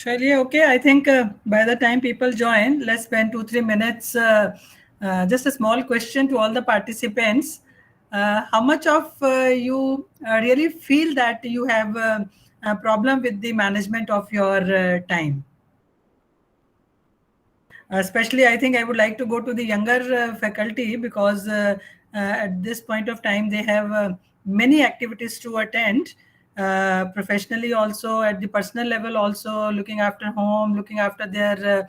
Surely, okay. I think by the time people join, let's spend 2-3 minutes. Just a small question to all the participants. How much of you really feel that you have a problem with the management of your time? Especially, I think I would like to go to the younger faculty because at this point of time they have many activities to attend. Professionally, also at the personal level, also looking after home, looking after their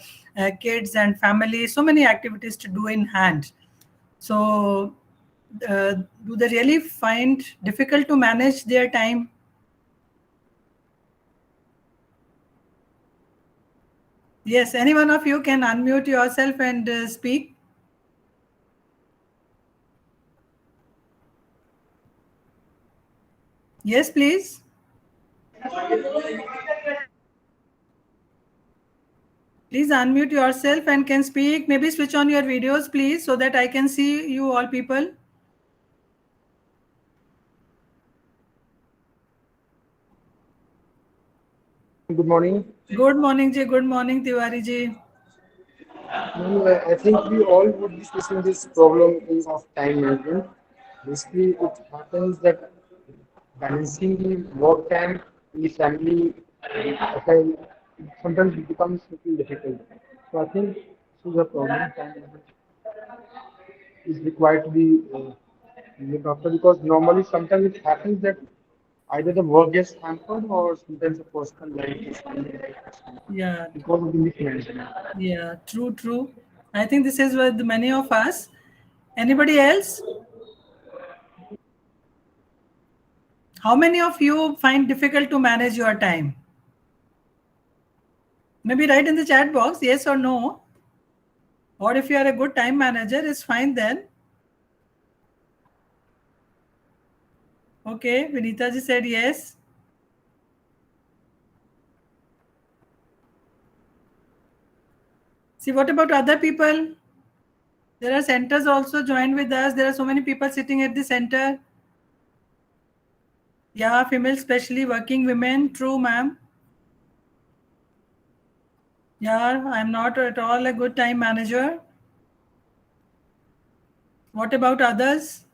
kids and family. So many activities to do in hand. So, do they really find difficult to manage their time? Yes, any one of you can unmute yourself and speak. Yes, please. Please unmute yourself and can speak. Maybe switch on your videos, please, so that I can see you all people. Good morning. Good morning, Ji. Good morning, Tiwari Ji. I think we all would be facing this problem of time management. Basically, it happens that balancing the work time, the family, okay, sometimes it becomes little difficult. So I think this is a problem. Time management is required to be looked after because normally sometimes it happens that either the work gets hampered or sometimes the personal life is family life is hampered Yeah, because of the mismanagement. yeah, true, true. I think this is with many of us. Anybody else? How many of you find difficult to manage your time? Maybe write in the chat box, yes or no. Or if you are a good time manager, it's fine then. Okay, Vinita ji said yes. See, what about other people? There are centers also joined with us. There are so many people sitting at the center. Yeah, female, especially working women. True, ma'am. Yeah, I'm not at all a good time manager. What about others?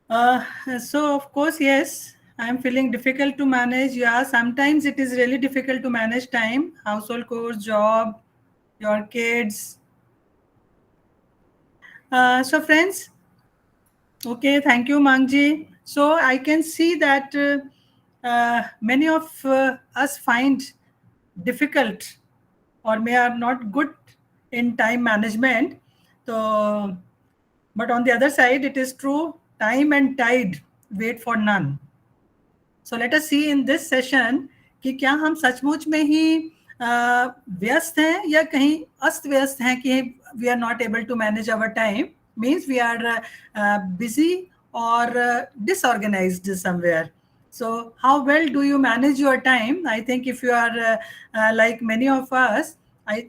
Uh, so, of course, yes, I'm feeling difficult to manage. Yeah, sometimes it is really difficult to manage time, household chores, job, your kids. So, friends, okay, thank you, Mangji. So, I can see that many of us find difficult or may are not good in time management. So, but on the other side, it is true, time and tide wait for none. So let us see in this session कि क्या हम सचमुच में ही व्यस्त हैं या कहीं अस्त व्यस्त हैं कि we are not able to manage our time, means we are busy or disorganized somewhere. So how well do you manage your time? I think if you are like many of us,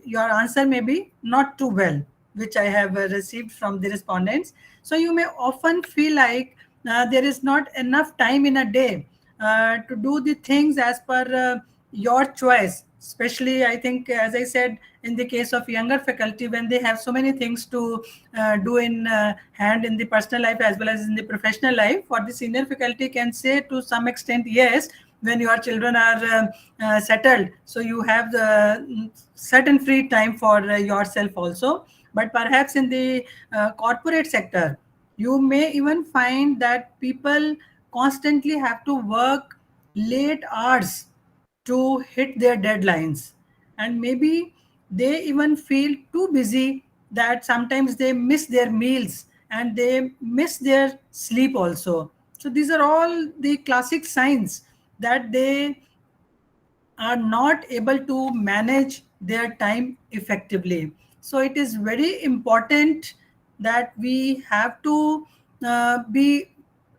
your answer may be not too well, which I have received from the respondents. So you may often feel like there is not enough time in a day to do the things as per your choice. Especially, I think, as I said, in the case of younger faculty, when they have so many things to do in hand in the personal life as well as in the professional life, for the senior faculty can say to some extent, yes, when your children are settled, so you have the certain free time for yourself also. But perhaps in the corporate sector, you may even find that people constantly have to work late hours to hit their deadlines, and maybe they even feel too busy that sometimes they miss their meals and they miss their sleep also. So these are all the classic signs that they are not able to manage their time effectively. So it is very important that we have to be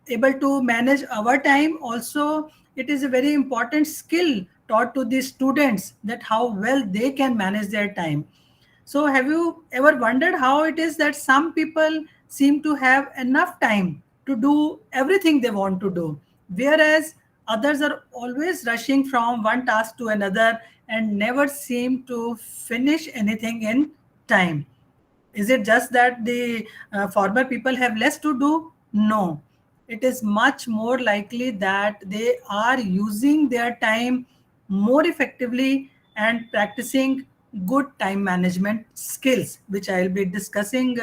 able to manage our time. Also, it is a very important skill taught to the students that how well they can manage their time. So have you ever wondered how it is that some people seem to have enough time to do everything they want to do, whereas others are always rushing from one task to another and never seem to finish anything in time. Is it just that the former people have less to do? No. It is much more likely that they are using their time more effectively and practicing good time management skills, which I'll be discussing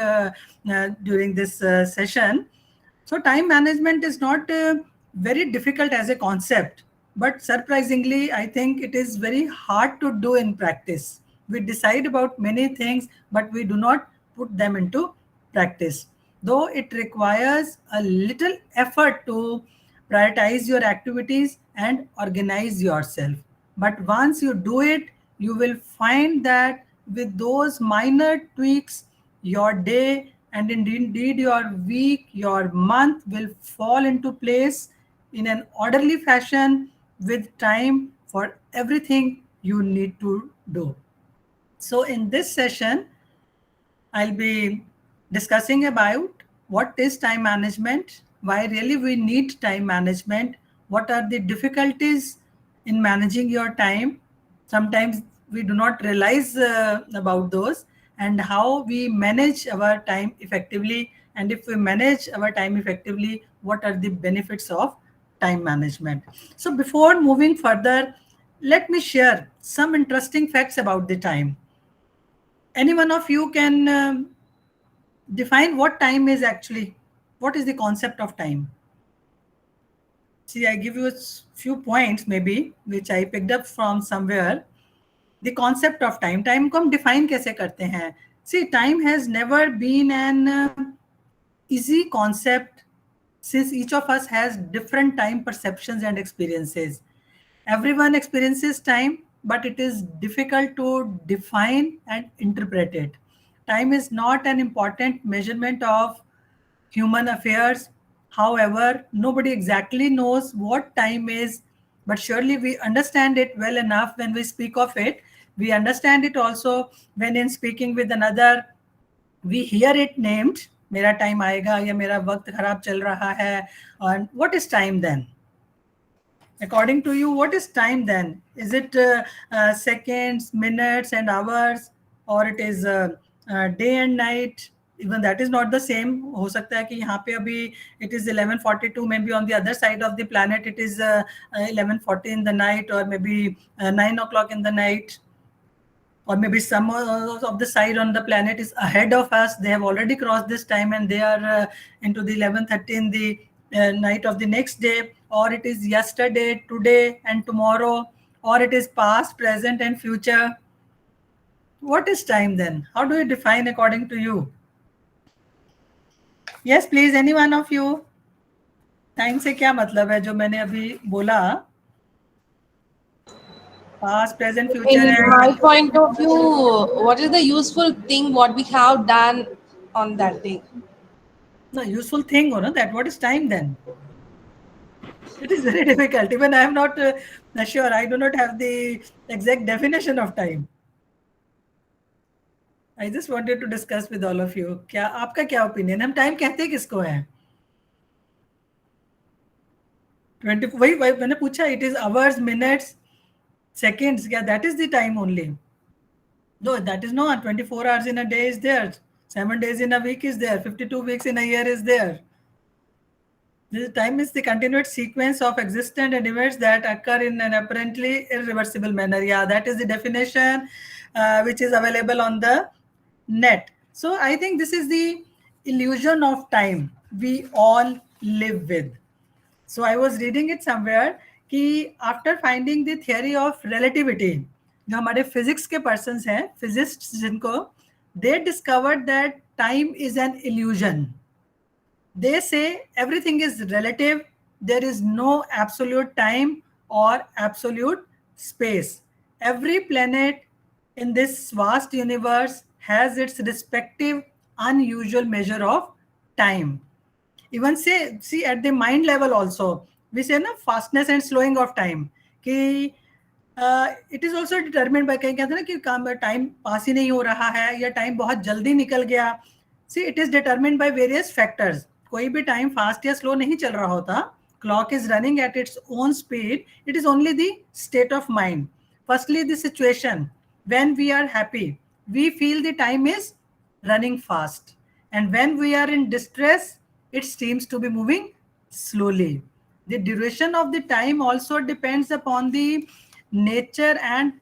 during this session. So, time management is not very difficult as a concept, but surprisingly, I think it is very hard to do in practice. We decide about many things, but we do not put them into practice. Though it requires a little effort to prioritize your activities and organize yourself. But once you do it, you will find that with those minor tweaks, your day and indeed your week, your month will fall into place in an orderly fashion with time for everything you need to do. So, in this session, I'll be discussing about what is time management, why really we need time management, what are the difficulties in managing your time. Sometimes we do not realize about those, and how we manage our time effectively. And if we manage our time effectively, what are the benefits of time management? So, before moving further, let me share some interesting facts about the time. Any one of you can define what time is actually. What is the concept of time? See, I give you a few points maybe which I picked up from somewhere. The concept of time. Time को हम define कैसे करते हैं? See, time has never been an easy concept since each of us has different time perceptions and experiences. Everyone experiences time, but it is difficult to define and interpret it. Time is not an important measurement of human affairs. However, nobody exactly knows what time is, but surely we understand it well enough when we speak of it. We understand it also when in speaking with another, we hear it named. मेरा time आएगा या मेरा वक्त खराब चल रहा है. And what is time then? According to you, what is time then? Is it seconds, minutes, and hours, or it is day and night? Even that is not the same. हो सकता है कि यहाँ पे अभी it is 11:42, maybe on the other side of the planet it is 11:40 in the night, or maybe 9 o'clock in the night, or maybe some of the side on the planet is ahead of us. They have already crossed this time and they are into the 11:30 in the night of the next day, or it is yesterday, today, and tomorrow, or it is past, present, and future. What is time then? How do you define according to you? Yes, please, any one of you. Time से क्या मतलब है जो मैंने अभी बोला? Past, present, future, In and my point of view, what is the useful thing what we have done on that day? no useful thing, or no? That what is time then? It is very difficult. Even I am not sure. I do not have the exact definition of time. I just wanted to discuss with all of you. क्या आपका क्या opinion? हम time कहते किसको हैं? 20 वही मैंने पूछा. It is hours, minutes, seconds. क्या that is the time only? No, that is not. 24 hours in a day is there. 7 days in a week is there. 52 weeks in a year is there. This time is the continued sequence of existent and events that occur in an apparently irreversible manner. Yeah, that is the definition which is available on the net. So I think this is the illusion of time we all live with. So I was reading it somewhere कि after finding the theory of relativity, जो हमारे physics के persons हैं, physicists जिनको, they discovered that time is an illusion. They say everything is relative. There is no absolute time or absolute space. Every planet in this vast universe has its respective unusual measure of time. Even say, see at the mind level also, we say na fastness and slowing of time. कि it is also determined by, कहीं कहते हैं ना कि काम time pass ही नहीं हो रहा है या टाइम बहुत जल्दी निकल गया. See it is determined by various factors. कोई भी टाइम फास्ट या स्लो नहीं चल रहा होता. Clock is running at its own speed. It is only the state of mind. Firstly, the situation. When we are happy, we feel the time is running fast. And when we are in distress, it seems to be moving slowly. The duration of the time also depends upon the nature and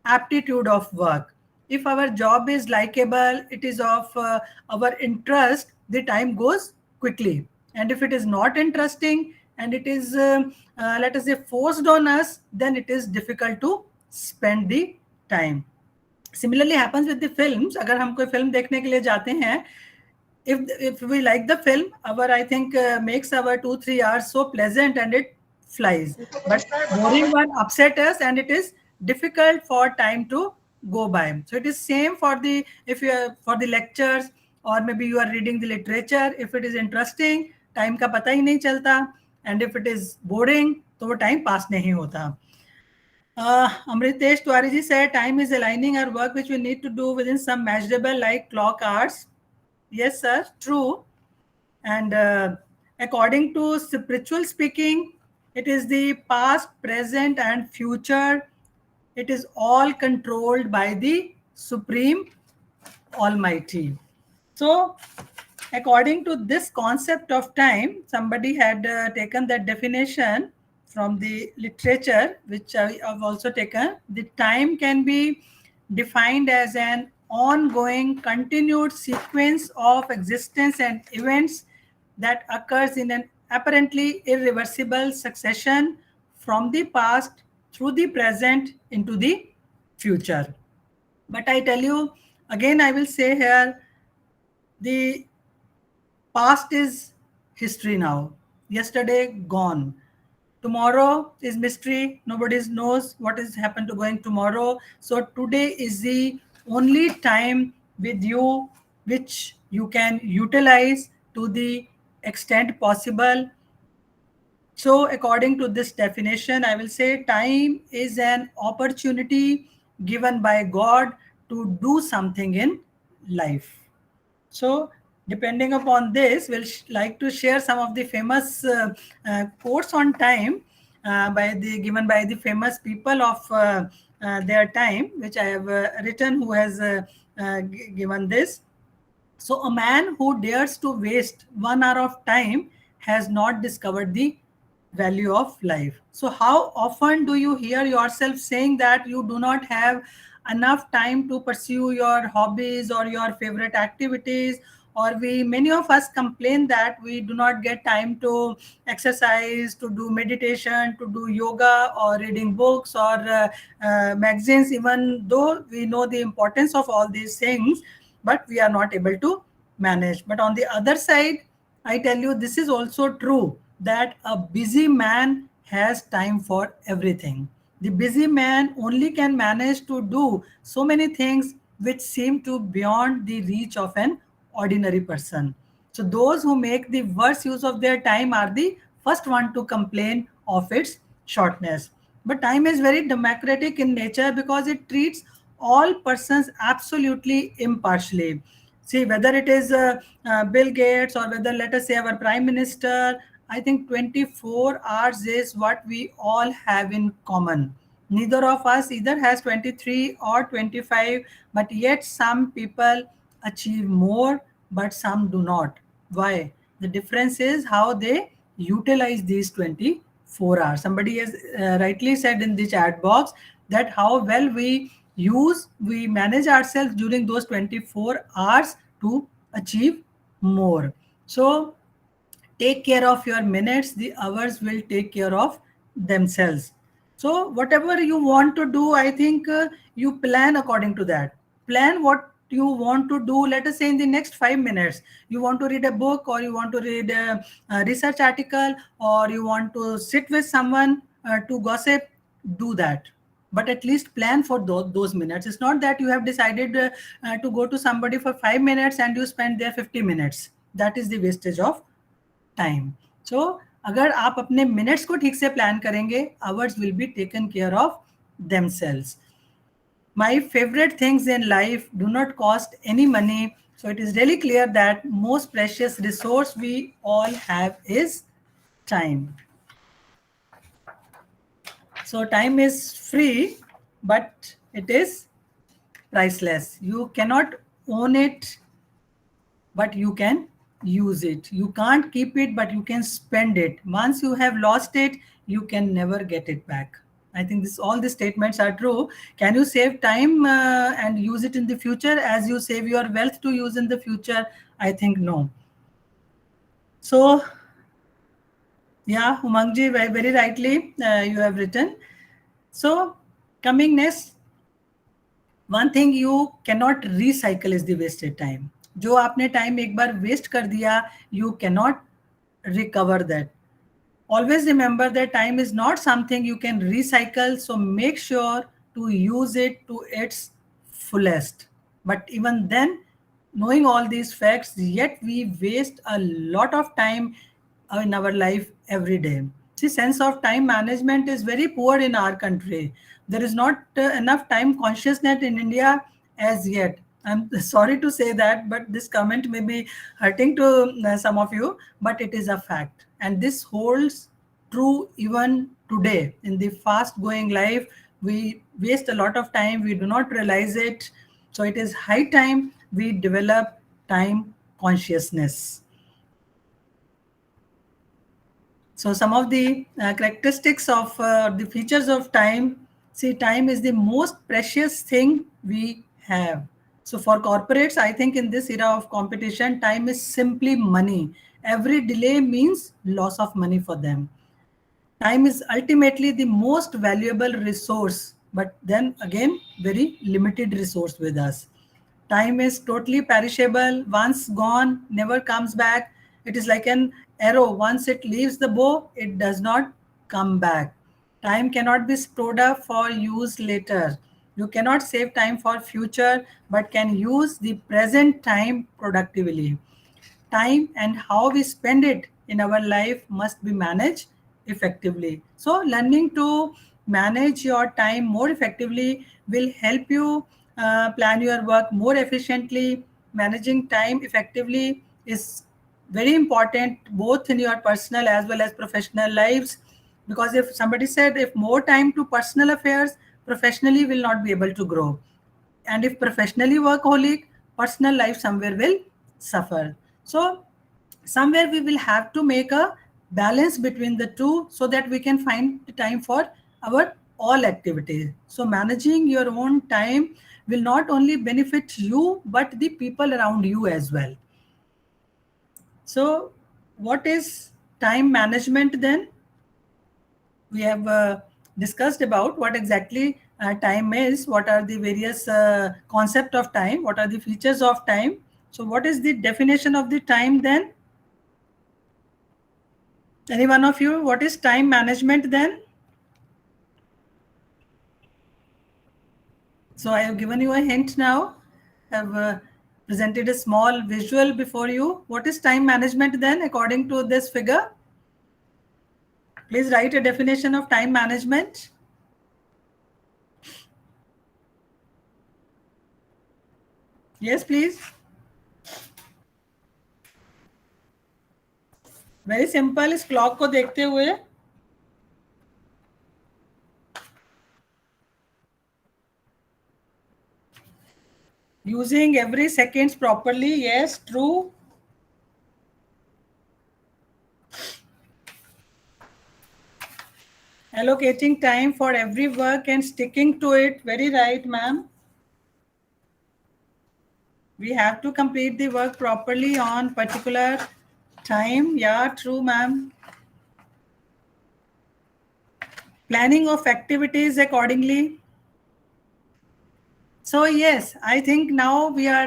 aptitude of work. If our job is likable, it is of our interest, the time goes quickly. And if it is not interesting and it is, let us say, forced on us, then it is difficult to spend the time. Similarly happens with the films. अगर हम कोई film देखने के लिए जाते हैं, if we like the film, our I think makes our 2-3 hours so pleasant and it flies. But boring one upset us and it is difficult for time to go by. So it is same for the if you are for the lectures or maybe you are reading the literature. If it is interesting, time का पता ही नहीं चलता, and if it is boring, तो वो time pass नहीं होता. Amritesh Tiwari ji said, time is aligning our work which we need to do within some measurable like clock hours. Yes, sir, true. And according to spiritual speaking, it is the past, present, and future. It is all controlled by the Supreme Almighty. So, according to this concept of time, somebody had taken that definition from the literature, which I have also taken. The time can be defined as an ongoing, continued sequence of existence and events that occurs in an apparently irreversible succession from the past through the present into the future. But I tell you, again, I will say here, the past is history now. Yesterday, gone. Tomorrow is mystery. Nobody knows what is happened to going tomorrow. So today is the only time with you which you can utilize to the extent possible. So according to this definition, I will say time is an opportunity given by God to do something in life. So, depending upon this, we'll like to share some of the famous quotes on time given by the famous people of their time, which I have written. Who has given this? So, a man who dares to waste 1 hour of time has not discovered the value of life. So, how often do you hear yourself saying that you do not have enough time to pursue your hobbies or your favorite activities? Or many of us complain that we do not get time to exercise, to do meditation, to do yoga, or reading books or magazines, even though we know the importance of all these things, but we are not able to manage. But on the other side, I tell you, this is also true that a busy man has time for everything. The busy man only can manage to do so many things which seem to beyond the reach of an ordinary person. So those who make the worst use of their time are the first one to complain of its shortness. But time is very democratic in nature because it treats all persons absolutely impartially. See, whether it is Bill Gates or whether, let us say, our Prime Minister, I think 24 hours is what we all have in common. Neither of us either has 23 or 25, but yet some people achieve more, but some do not. Why? The difference is how they utilize these 24 hours. Somebody has rightly said in the chat box that how well we manage ourselves during those 24 hours to achieve more. So take care of your minutes, the hours will take care of themselves. So whatever you want to do, I think you plan according to that. Plan what you want to do. Let us say in the next 5 minutes you want to read a book, or you want to read a research article, or you want to sit with someone to gossip. Do that, but at least plan for those minutes. It's not that you have decided to go to somebody for 5 minutes and you spend there 50 minutes. That is the wastage of time. So अगर आप अपने minutes को ठीक से plan करेंगे, hours will be taken care of themselves. My favorite things in life do not cost any money, So it is really clear that most precious resource we all have is time. So time is free, but it is priceless. You cannot own it, but you can use it. You can't keep it, but you can spend it. Once you have lost it, you can never get it back. I think this all these statements are true. Can you save time and use it in the future as you save your wealth to use in the future? I think no. So yeah, Umangji, very rightly you have written. So coming next, one thing you cannot recycle is the wasted time. जो आपने time एक बार waste कर दिया, you cannot recover that. Always remember that time is not something you can recycle, so make sure to use it to its fullest. But even then, knowing all these facts, yet we waste a lot of time in our life every day. See, sense of time management is very poor in our country. There is not enough time consciousness in India as yet. I'm sorry to say that, but this comment may be hurting to some of you, but it is a fact. And this holds true even today. In the fast going life, we waste a lot of time, we do not realize it. So it is high time we develop time consciousness. So some of the characteristics of the features of time. See, time is the most precious thing we have. So for corporates, I think in this era of competition, time is simply money. Every delay means loss of money for them. Time is ultimately the most valuable resource, but then again, very limited resource with us. Time is totally perishable. Once gone, never comes back. It is like an arrow. Once it leaves the bow, it does not come back. Time cannot be stored up for use later. You cannot save time for future, but can use the present time productively. Time and how we spend it in our life must be managed effectively. So learning to manage your time more effectively will help you plan your work more efficiently. Managing time effectively is very important both in your personal as well as professional lives, because if somebody said if more time to personal affairs, professionally will not be able to grow, and if professionally workaholic, personal life somewhere will suffer. So somewhere we will have to make a balance between the two so that we can find the time for our all activities. So managing your own time will not only benefit you but the people around you as well. So what is time management then? We have discussed about what exactly time is, what are the various concept of time, what are the features of time. So what is the definition of the time then? Any one of you, what is time management then? So I have given you a hint now. I have presented a small visual before you. What is time management then according to this figure? Please write a definition of time management. Yes, please. Very simple. इस clock को देखते हुए using every seconds properly. Yes, true. Allocating time for every work and sticking to it. Very right, ma'am. We have to complete the work properly on particular time. Yeah, true, ma'am. Planning of activities accordingly. So yes, I think now we are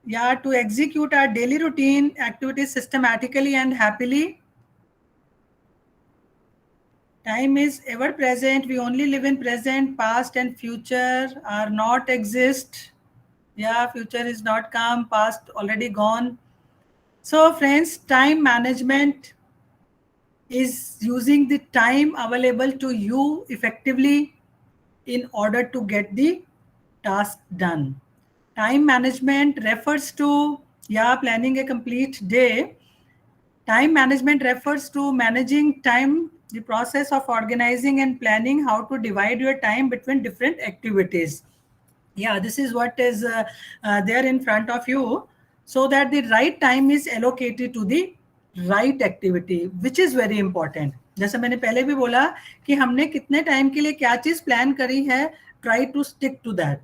to execute our daily routine activities systematically and happily. Time is ever present. We only live in present. Past and future are not exist. Yeah, future is not come. Past already gone. So friends, time management is using the time available to you effectively in order to get the task done. Time management refers to, yeah, planning a complete day. Time management refers to managing time, the process of organizing and planning how to divide your time between different activities. Yeah, this is what is there in front of you, so that the right time is allocated to the right activity, which is very important. जैसे मैंने पहले भी बोला कि हमने कितने time के लिए क्या चीज प्लान करी है, try to stick to that.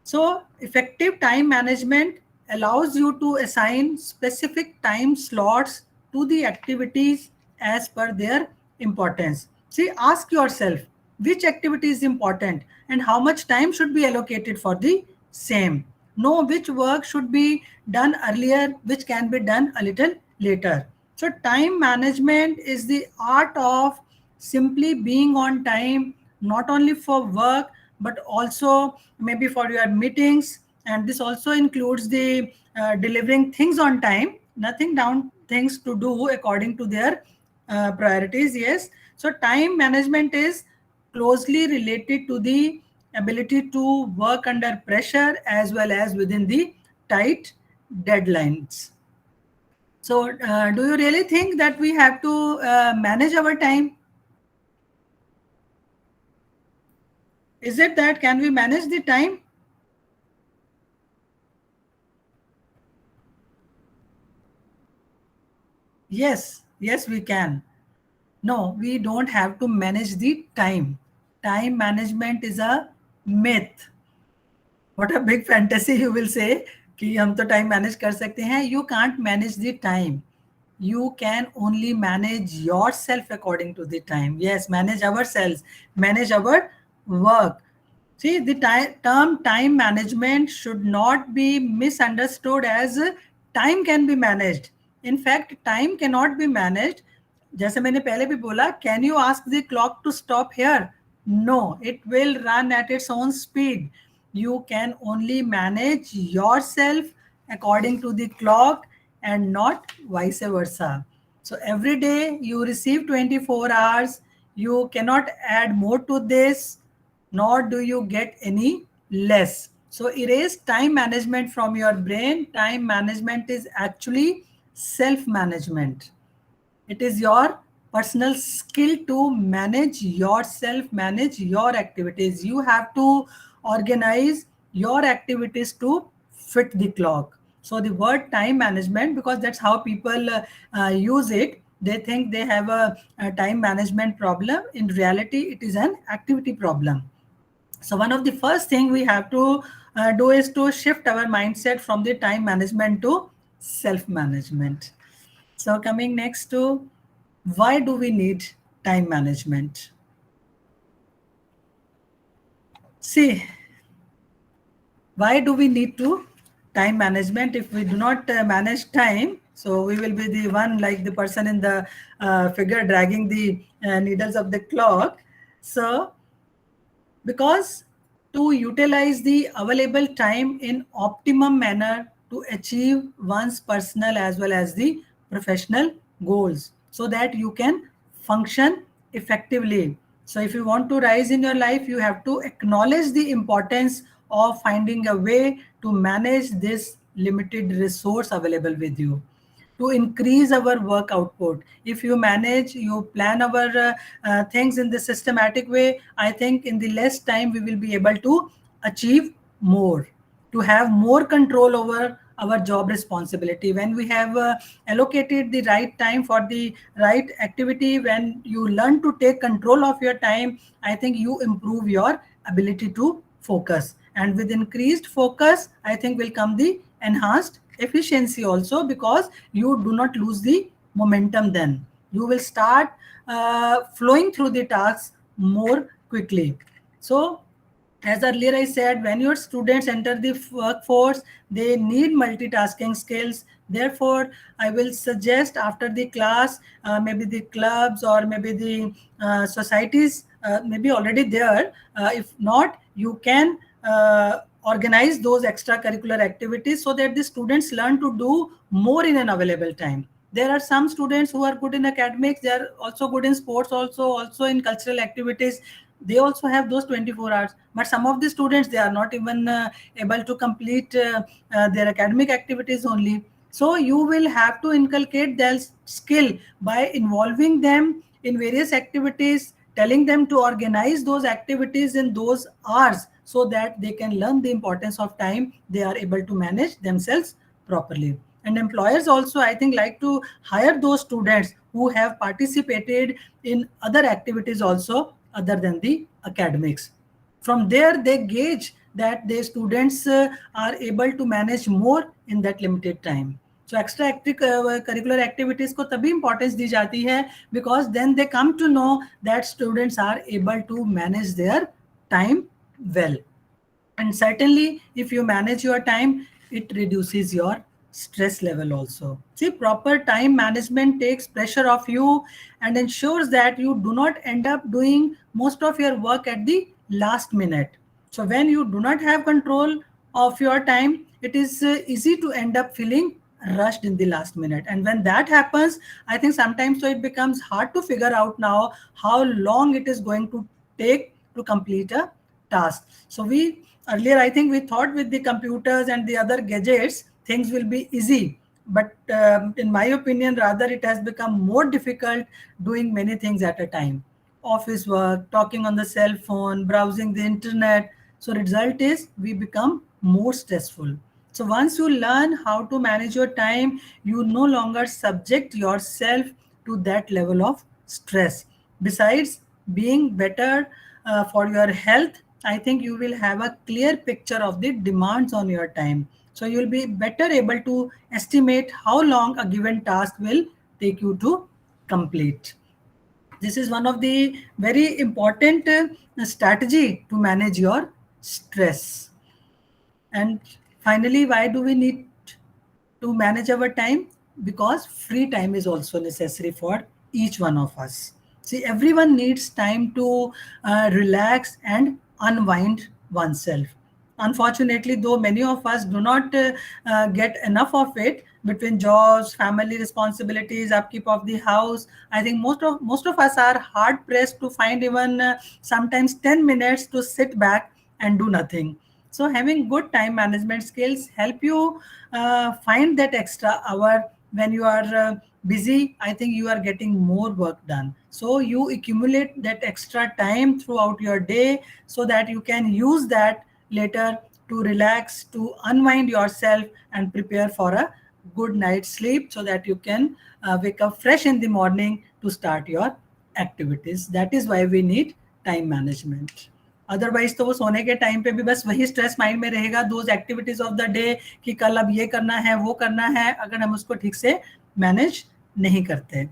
So, effective time management allows you to assign specific time slots to the activities as per their importance. See, ask yourself which activity is important and how much time should be allocated for the same. Know which work should be done earlier, which can be done a little later. So, time management is the art of simply being on time, not only for work but also maybe for your meetings, and this also includes the delivering things on time, nothing down things to do according to their priorities. Yes, so time management is closely related to the ability to work under pressure as well as within the tight deadlines. So do you really think that we have to manage our time? Is it that can we manage the time? Yes, yes, we can. No, we don't have to manage the time. Time management is a myth. What a big fantasy, you will say कि हम तो time manage कर सकते हैं. You can't manage the time. You can only manage yourself according to the time. Yes, manage ourselves, manage our work. See, the term time management should not be misunderstood as time can be managed. In fact, time cannot be managed. जैसे मैंने पहले भी बोला, can you ask the clock to stop here? No, it will run at its own speed. You can only manage yourself according to the clock and not vice versa. So every day you receive 24 hours. You cannot add more to this, nor do you get any less. So erase time management from your brain. Time management is actually self management. It is your personal skill to manage yourself, manage your activities. You have to organize your activities to fit the clock. So the word time management, because that's how people use it, they think they have a time management problem. In reality, it is an activity problem. So one of the first thing we have to do is to shift our mindset from the time management to self management. So coming next to, why do we need time management? See, why do we need to time management? If we do not manage time, so we will be the one like the person in the figure dragging the needles of the clock. So because to utilize the available time in optimum manner to achieve one's personal as well as the professional goals, so that you can function effectively. So if you want to rise in your life, you have to acknowledge the importance of finding a way to manage this limited resource available with you, to increase our work output. If you manage, you plan our things in the systematic way, I think in the less time we will be able to achieve more, to have more control over our job responsibility. When we have allocated the right time for the right activity, when you learn to take control of your time, I think you improve your ability to focus. And with increased focus, I think will come the enhanced efficiency also, because you do not lose the momentum. Then you will start flowing through the tasks more quickly. So as earlier I said, when your students enter the workforce, they need multitasking skills. Therefore, I will suggest after the class, maybe the clubs or maybe the societies, maybe already there. If not, you can organize those extracurricular activities so that the students learn to do more in an available time. There are some students who are good in academics, they are also good in sports, also in cultural activities. they also have those 24 hours, but some of the students, they are not even able to complete their academic activities only. So you will have to inculcate their skill by involving them in various activities, telling them to organize those activities in those hours so that they can learn the importance of time, they are able to manage themselves properly. And employers also, I think, like to hire those students who have participated in other activities also other than the academics. From there they gauge that the students are able to manage more in that limited time. So extra curricular activities को तभी importance दी जाती है, because then they come to know that students are able to manage their time well. And certainly if you manage your time, it reduces your stress level also. See, proper time management takes pressure off you and ensures that you do not end up doing most of your work at the last minute. So when you do not have control of your time, it is easy to end up feeling rushed in the last minute. And when that happens, I think sometimes so it becomes hard to figure out now how long it is going to take to complete a task. So we earlier, I think we thought with the computers and the other gadgets, things will be easy. But in my opinion, rather it has become more difficult doing many things at a time. Office work, talking on the cell phone, browsing the internet. So result is we become more stressful. So once you learn how to manage your time, you no longer subject yourself to that level of stress. Besides being better for your health, I think you will have a clear picture of the demands on your time. So you will be better able to estimate how long a given task will take you to complete. This is one of the very important strategy to manage your stress. And finally, why do we need to manage our time? Because free time is also necessary for each one of us. See, everyone needs time to relax and unwind oneself. Unfortunately, though many of us do not get enough of it, between jobs, family responsibilities, upkeep of the house, I think most of us are hard pressed to find even sometimes 10 minutes to sit back and do nothing. So having good time management skills help you find that extra hour when you are busy. I think you are getting more work done. So you accumulate that extra time throughout your day so that you can use that later to relax, to unwind yourself and prepare for a good night's sleep so that you can wake up fresh in the morning to start your activities. That is why we need time management. Otherwise तो वो सोने के time पे भी बस वही stress mind में रहेगा, those activities of the day, कि कल अब ये करना है वो करना है, अगर हम उसको ठीक से मैनेज नहीं करते.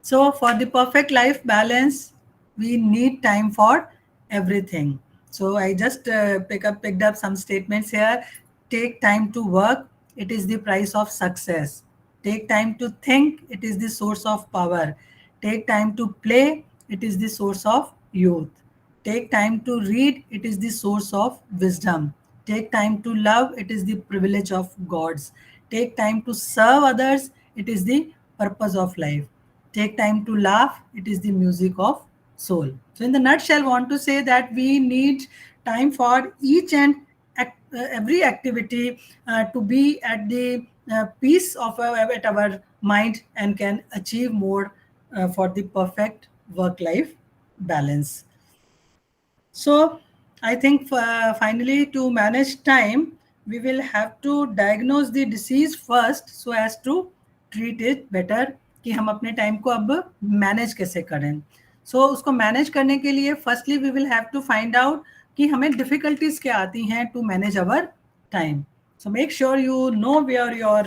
So for the perfect life balance, we need time for everything. So I just picked up some statements here. Take time to work. It is the price of success. Take time to think. It is the source of power. Take time to play. It is the source of youth. Take time to read. It is the source of wisdom. Take time to love. It is the privilege of gods. Take time to serve others. It is the purpose of life. Take time to laugh. It is the music of soul. So in the nutshell, I want to say that we need time for each and every activity to be at the peace of at our mind and can achieve more for the perfect work-life balance. So I think finally, to manage time, we will have to diagnose the disease first so as to treat it better, कि हम अपने time को अब manage कैसे करें. सो उसको manage करने के लिए firstly we will have to find out कि हमें डिफिकल्टीज क्या आती हैं to manage our time. So make sure you know where your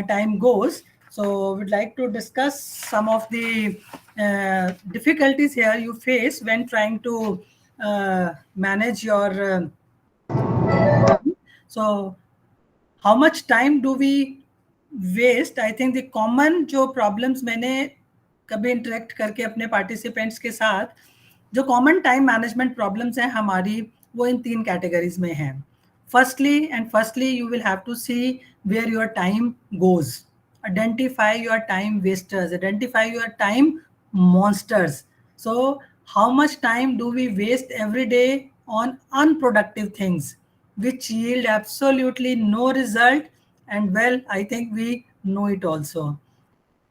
time goes. So we'd like to discuss some of the difficulties here you face when trying to manage your time. So how much time do we waste? I think the common जो problems मैंने कभी interact करके अपने participants के साथ, जो common time management problems हैं हमारी, वो इन 3 categories में हैं. Firstly, you will have to see where your time goes. Identify your time wasters, identify your time monsters. So How much time do we waste every day on unproductive things which yield absolutely no result? And well, I think we know it also.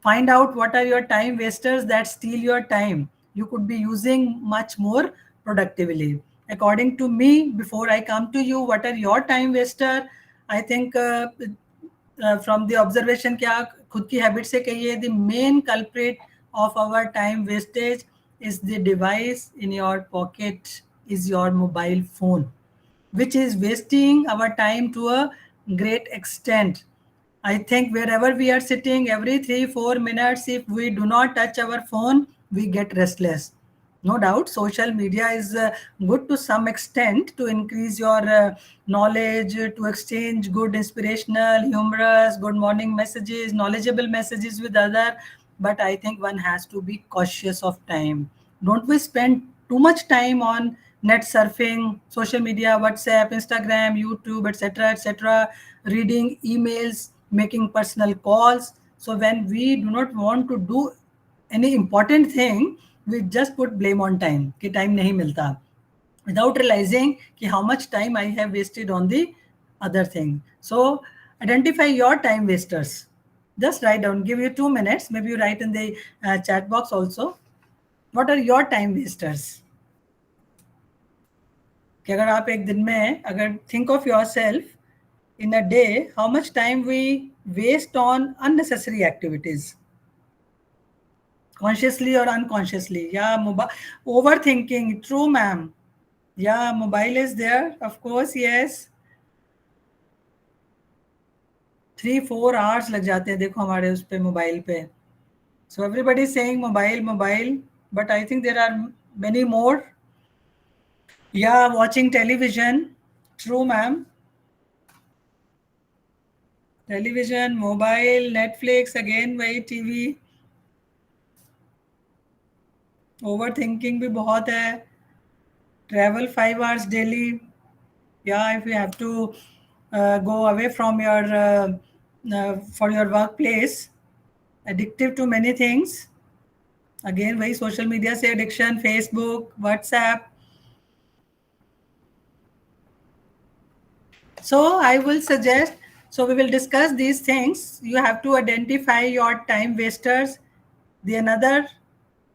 Find out what are your time wasters that steal your time. You could be using much more productively. According to me, before I come to you, what are your time waster? I think from the observation, क्या खुद की habit से कहिए, the main culprit of our time wastage is the device in your pocket, is your mobile phone, which is wasting our time to a great extent. I think wherever we are sitting, every 3 4 minutes, if we do not touch our phone, we get restless. No doubt, social media is good to some extent to increase your knowledge, to exchange good, inspirational, humorous, good morning messages, knowledgeable messages with other. But I think one has to be cautious of time. Don't we spend too much time on net surfing, social media, WhatsApp, Instagram, YouTube, etc., etc., reading emails, making personal calls. So when we do not want to do any important thing, we just put blame on time कि time नहीं मिलता, without realizing कि how much time I have wasted on the other thing. So identify your time wasters. Just write down. Give you 2 minutes. Maybe you write in the chat box also. What are your time wasters? कि अगर आप एक दिन में अगर think of yourself in a day, how much time we waste on unnecessary activities, consciously or unconsciously. Yeah, overthinking. True, ma'am. Yeah, mobile is there, of course. Yes, 3 4 hours लग जाते हैं देखो हमारे उस पे मोबाइल पे. So everybody is saying mobile, mobile, but I think there are many more. Yeah, watching television. True, ma'am. Television, mobile, Netflix, again वही TV. Overthinking भी बहुत है. Travel 5 hours daily. Yeah, if you have to go away from your for your workplace, addictive to many things. Again, वही social media से addiction, Facebook, WhatsApp. So I will suggest, so we will discuss these things. You have to identify your time wasters. The another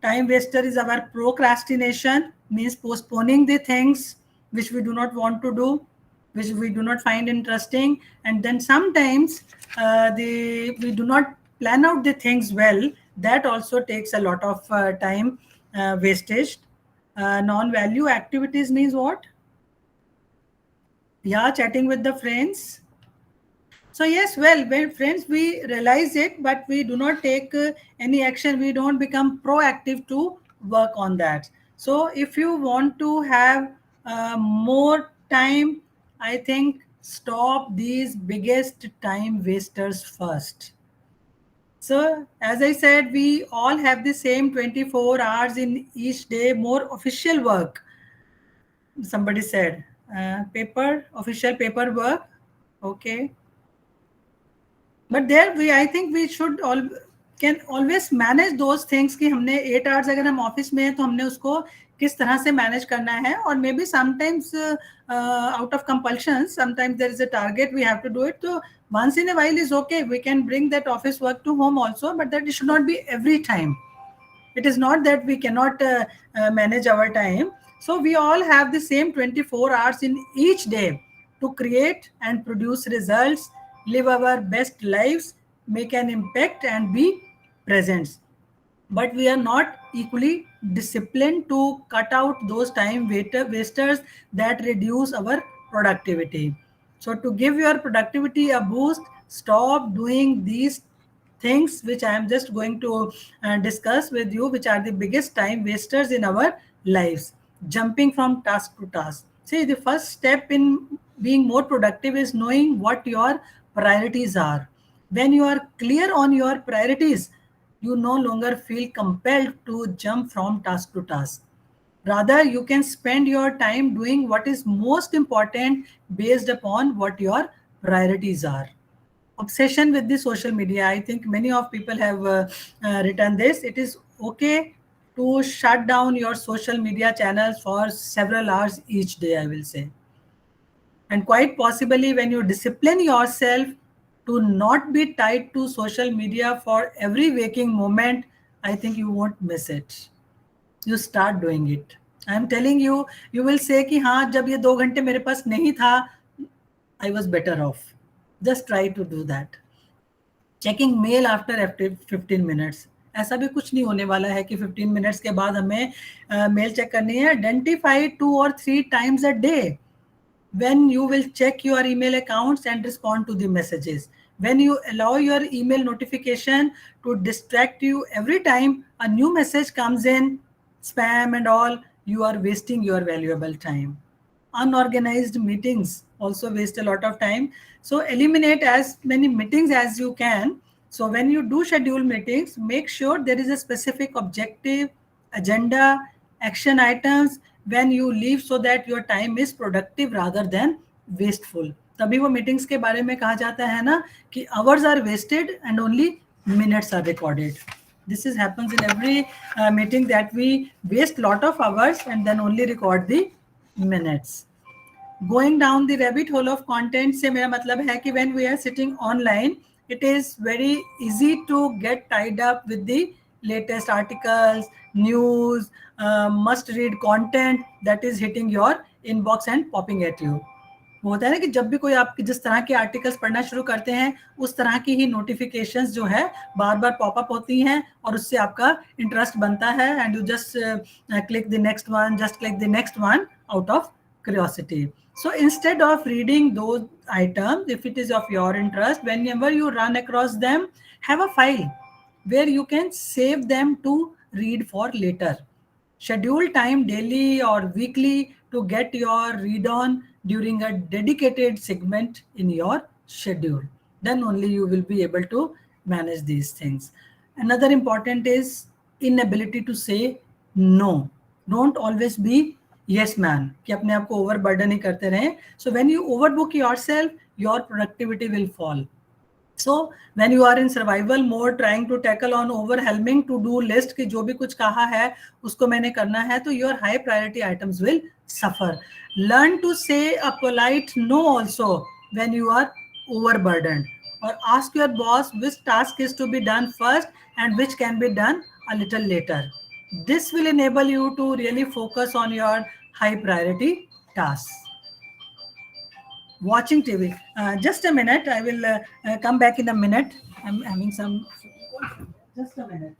time waster is our procrastination, means postponing the things which we do not want to do, which we do not find interesting. And then sometimes we do not plan out the things well. That also takes a lot of time wastage. Non-value activities means what? Yeah, chatting with the friends. So yes, well, when friends, we realize it, but we do not take any action. We don't become proactive to work on that. So if you want to have more time, I think stop these biggest time wasters first. So as I said, we all have the same 24 hours in each day, more official work. Somebody said, official paperwork. Okay. But there we, I think we should all can always manage those things कि हमने 8 hours अगर हम office में हैं तो हमने उसको किस तरह से मैनेज करना है. और maybe sometimes out of compulsion, sometimes there is a target, we have to do it. तो once in a while is okay. We can bring that office work to home also, but that it should not be every time. It is not that we cannot manage our time. So we all have the same 24 hours in each day to create and produce results, live our best lives, make an impact, and be present. But we are not equally disciplined to cut out those time wasters that reduce our productivity. So to give your productivity a boost, stop doing these things which I am just going to discuss with you, which are the biggest time wasters in our lives. Jumping from task to task. See, the first step in being more productive is knowing what your priorities are. When you are clear on your priorities, you no longer feel compelled to jump from task to task. Rather, you can spend your time doing what is most important based upon what your priorities are. Obsession with the social media. I think many of people have written this. It is okay to shut down your social media channels for several hours each day, I will say. And quite possibly, when you discipline yourself to not be tied to social media for every waking moment, I think you won't miss it. You start doing it. I am telling you, you will say कि हाँ जब ये 2 घंटे मेरे पास नहीं था, I was better off. Just try to do that. Checking mail after 15 minutes, ऐसा भी कुछ नहीं होने वाला है कि 15 मिनट्स के बाद हमें मेल चेक करनी है. Identify 2 or 3 times a day when you will check your email accounts and respond to the messages. When you allow your email notification to distract you every time a new message comes in, spam and all, you are wasting your valuable time. Unorganized meetings also waste a lot of time. So eliminate as many meetings as you can. So when you do schedule meetings, make sure there is a specific objective, agenda, action items when you leave, so that your time is productive rather than wasteful. तभी वो meetings के बारे में कहा जाता है ना कि hours are wasted and only minutes are recorded. This is happens in every meeting, that we waste lot of hours and then only record the minutes. Going down the rabbit hole of content से मेरा मतलब है कि when we are sitting online, it is very easy to get tied up with the latest articles, news, must read content that is hitting your inbox and popping at you. वो होता है ना कि जब भी कोई आपकी जिस तरह के आर्टिकल्स पढ़ना शुरू करते हैं, उस तरह की ही नोटिफिकेशंस जो है बार बार पॉपअप होती हैं और उससे आपका इंटरेस्ट बनता है and you just click the next one, just click the next one out of curiosity. So instead of reading those items, if it is of your interest, whenever you run across them, have a file where you can save them to read for later. Schedule time daily or weekly to get your read on during a dedicated segment in your schedule. Then only you will be able to manage these things. Another important is inability to say no. Don't always be yes man, कि अपने आप को overburden ही करते रहें. So when you overbook yourself, your productivity will fall. So when you are in survival mode trying to tackle on overwhelming to do list कि जो भी कुछ कहा है उसको मैंने करना है, तो your high priority items will suffer. Learn to say a polite no also when you are overburdened, or ask your boss which task is to be done first and which can be done a little later. This will enable you to really focus on your high priority tasks. Watching TV. Just a minute. I will come back in a minute. I'm having some. Just a minute.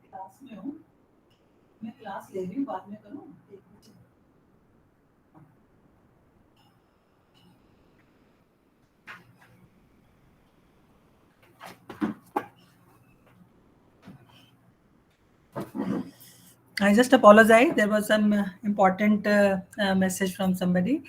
Class में हूँ, मैं class ले रही हूँ, बाद में करूँ. I just apologize. There was some important message from somebody.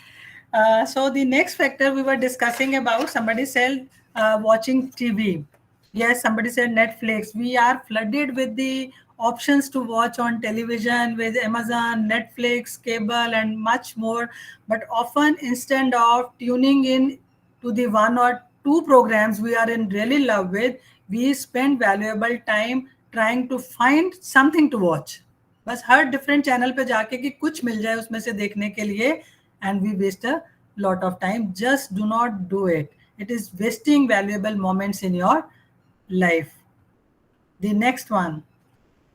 So the next factor we were discussing about, somebody said watching TV. Yes, somebody said Netflix. We are flooded with the options to watch on television with Amazon, Netflix, cable, and much more. But often, instead of tuning in to the one or two programs we are in really love with, we spend valuable time trying to find something to watch. बस हर different channel पे जाके कि कुछ मिल जाए उसमें से देखने के लिए, and we waste a lot of time. Just do not do it. It is wasting valuable moments in your life. The next one,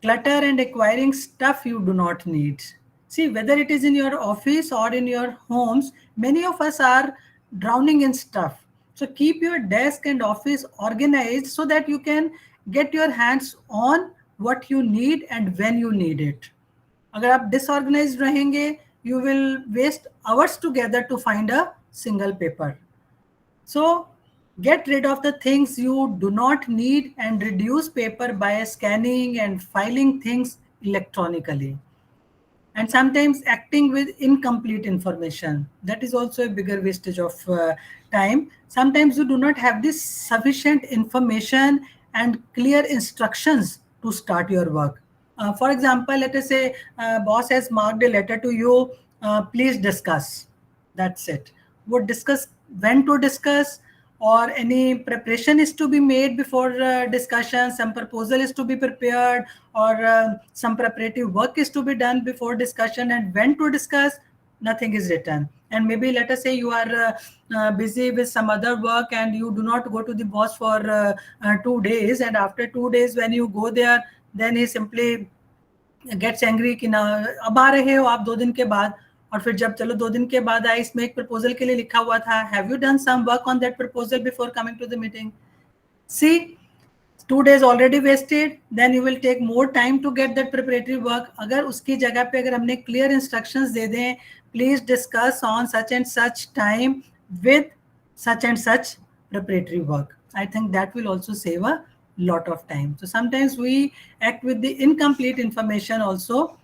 clutter and acquiring stuff you do not need. See, whether it is in your office or in your homes, many of us are drowning in stuff. So keep your desk and office organized so that you can get your hands on what you need and when you need it. अगर आप disorganized रहेंगे, you will waste hours together to find a single paper. So get rid of the things you do not need and reduce paper by scanning and filing things electronically. And sometimes acting with incomplete information, that is also a bigger wastage of time. Sometimes you do not have this sufficient information and clear instructions to start your work. For example, let us say boss has marked a letter to you, please discuss. That's it. Would discuss when to discuss, or any preparation is to be made before discussion, some proposal is to be prepared, or some preparative work is to be done before discussion, and when to discuss, nothing is written. And maybe let us say you are busy with some other work and you do not go to the boss for 2 days, and after 2 days when you go there, then he simply gets angry कि ना अब आ रहे हो आप 2 दिन के बाद. और फिर जब चलो 2 दिन के बाद आए, इसमें एक प्रपोजल के लिए लिखा हुआ था, have you done some work on that proposal before coming to the meeting. See, 2 days already wasted, then you will take more time to get that preparatory work. अगर उसकी जगह पे अगर हमने clear instructions दे दें, please discuss on such and such time with such and such preparatory work, I think that will also save a lot of time. So sometimes we act with the incomplete information, also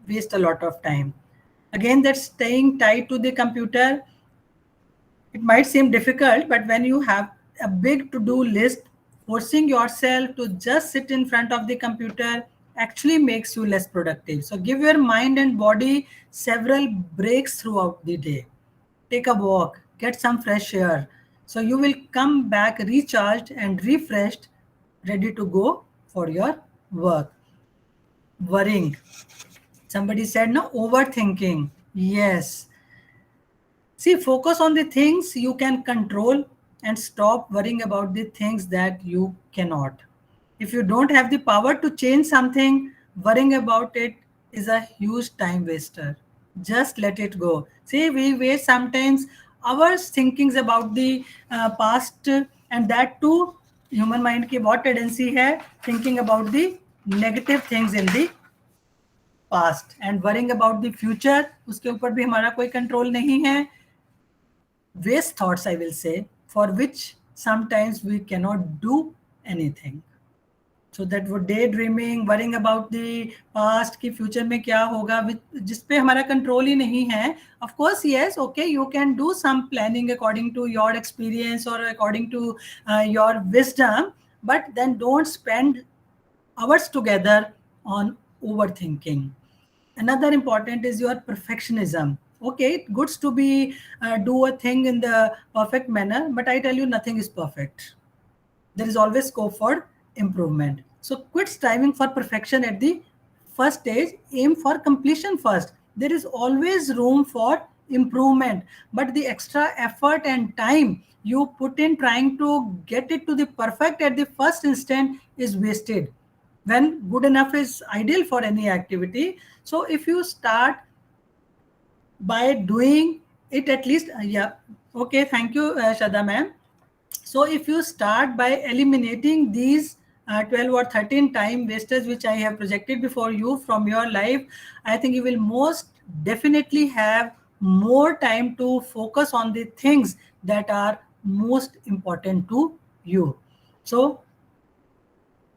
waste a lot of time. Again, that staying tied to the computer, it might seem difficult, but when you have a big to-do list, forcing yourself to just sit in front of the computer actually makes you less productive. So give your mind and body several breaks throughout the day. Take a walk, get some fresh air. So you will come back recharged and refreshed, ready to go for your work. Worrying. Somebody said, no, overthinking. Yes. See, focus on the things you can control and stop worrying about the things that you cannot. If you don't have the power to change something, worrying about it is a huge time waster. Just let it go. See, we waste sometimes hours thinking about the past, and that too, human mind की बहुत tendency है thinking about the negative things in the past and worrying about the future. उसके ऊपर भी हमारा कोई control नहीं है. Waste thoughts, I will say, for which sometimes we cannot do anything. So that वो daydreaming, worrying about the past कि future में क्या होगा, जिस पे हमारा control ही नहीं है. Of course, yes, okay, you can do some planning according to your experience or according to your wisdom, but then don't spend hours together on overthinking. Another important is your perfectionism. Okay, it's good to be do a thing in the perfect manner, but I tell you, nothing is perfect. There is always scope for improvement. So quit striving for perfection at the first stage. Aim for completion first. There is always room for improvement, but the extra effort and time you put in trying to get it to the perfect at the first instant is wasted, when good enough is ideal for any activity. So if you start by doing it at least, yeah, okay, thank you, Shada ma'am. So if you start by eliminating these 12 or 13 time wasters which I have projected before you from your life, I think you will most definitely have more time to focus on the things that are most important to you. So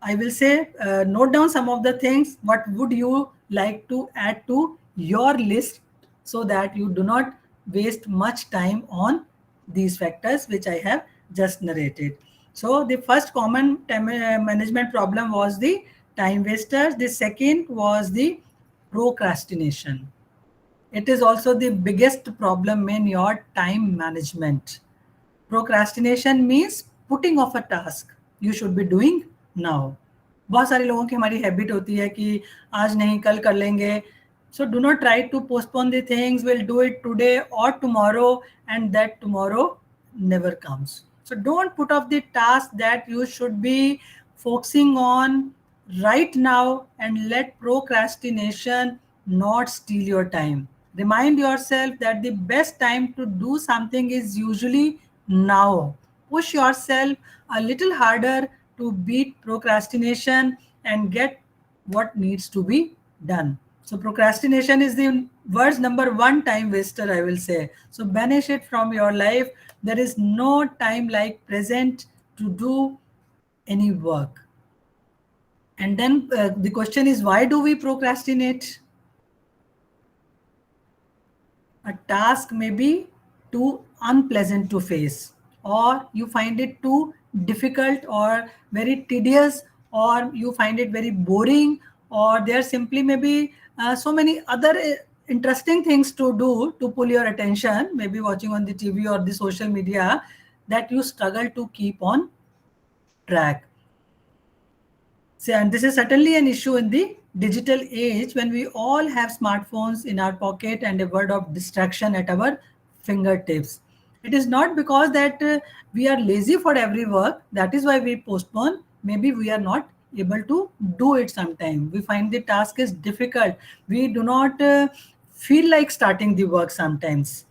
I will say, note down some of the things. What would you like to add to your list so that you do not waste much time on these factors which I have just narrated. So the first common time management problem was the time wasters. The second was the procrastination. It is also the biggest problem in your time management. Procrastination means putting off a task you should be doing now. बहुत सारे लोगों की हमारी habit होती है कि आज नहीं कल कर लेंगे. So do not try to postpone the things. We'll do it today or tomorrow, and that tomorrow never comes. So don't put off the task that you should be focusing on right now, and let procrastination not steal your time. Remind yourself that the best time to do something is usually now. Push yourself a little harder to beat procrastination and get what needs to be done. So procrastination is the world's number one time waster, I will say. So banish it from your life. There is no time like present to do any work. And then the question is, why do we procrastinate? A task may be too unpleasant to face, or you find it too difficult or very tedious, or you find it very boring, or there are simply maybe so many other interesting things to do to pull your attention, maybe watching on the TV or the social media, that you struggle to keep on track. So, and this is certainly an issue in the digital age when we all have smartphones in our pocket and a world of distraction at our fingertips. It is not because that we are lazy for every work, that is why we postpone. Maybe we are not able to do it sometime. We find the task is difficult. We do not feel like starting the work sometimes.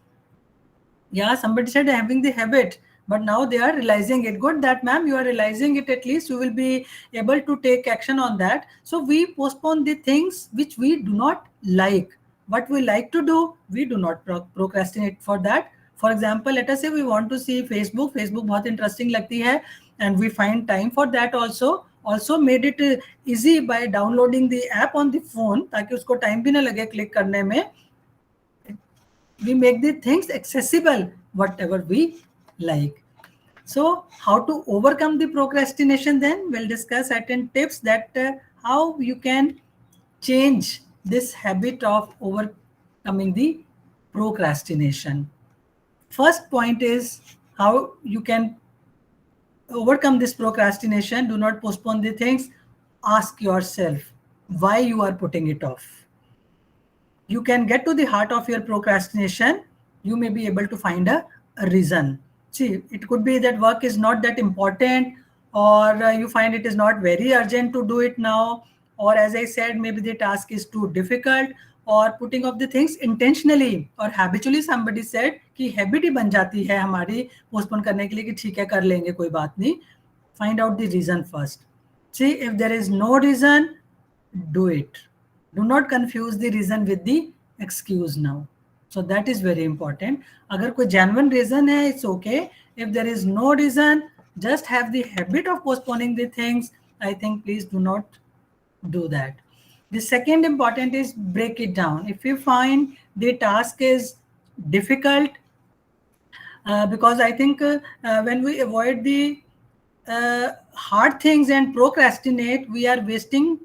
Yeah, somebody said having the habit, but now they are realizing it. Good that, ma'am, you are realizing it. At least you will be able to take action on that. So we postpone the things which we do not like. What we like to do, we do not procrastinate for that. For example, let us say we want to see Facebook. Facebook बहुत interesting लगती है, and we find time for that also. Also made it easy by downloading the app on the phone, ताकि उसको time भी ना लगे click करने में. We make the things accessible whatever we like. So how to overcome the procrastination, then we'll discuss certain tips that how you can change this habit of overcoming the procrastination. First point is how you can overcome this procrastination. Do not postpone the things. Ask yourself why you are putting it off. You can get to the heart of your procrastination. You may be able to find a reason. See, it could be that work is not that important, or you find it is not very urgent to do it now, or as I said, maybe the task is too difficult, or putting off the things intentionally or habitually. Somebody said कि habit ही बन जाती है हमारी postpone करने के लिए कि ठीक है कर लेंगे कोई बात नहीं. Find out the reason first. See, if there is no reason, do it. Do not confuse the reason with the excuse now. So that is very important. अगर कोई genuine reason है, it's okay. If there is no reason, just have the habit of postponing the things. I think please do not do that. The second important is break it down. If you find the task is difficult, because I think when we avoid the hard things and procrastinate, we are wasting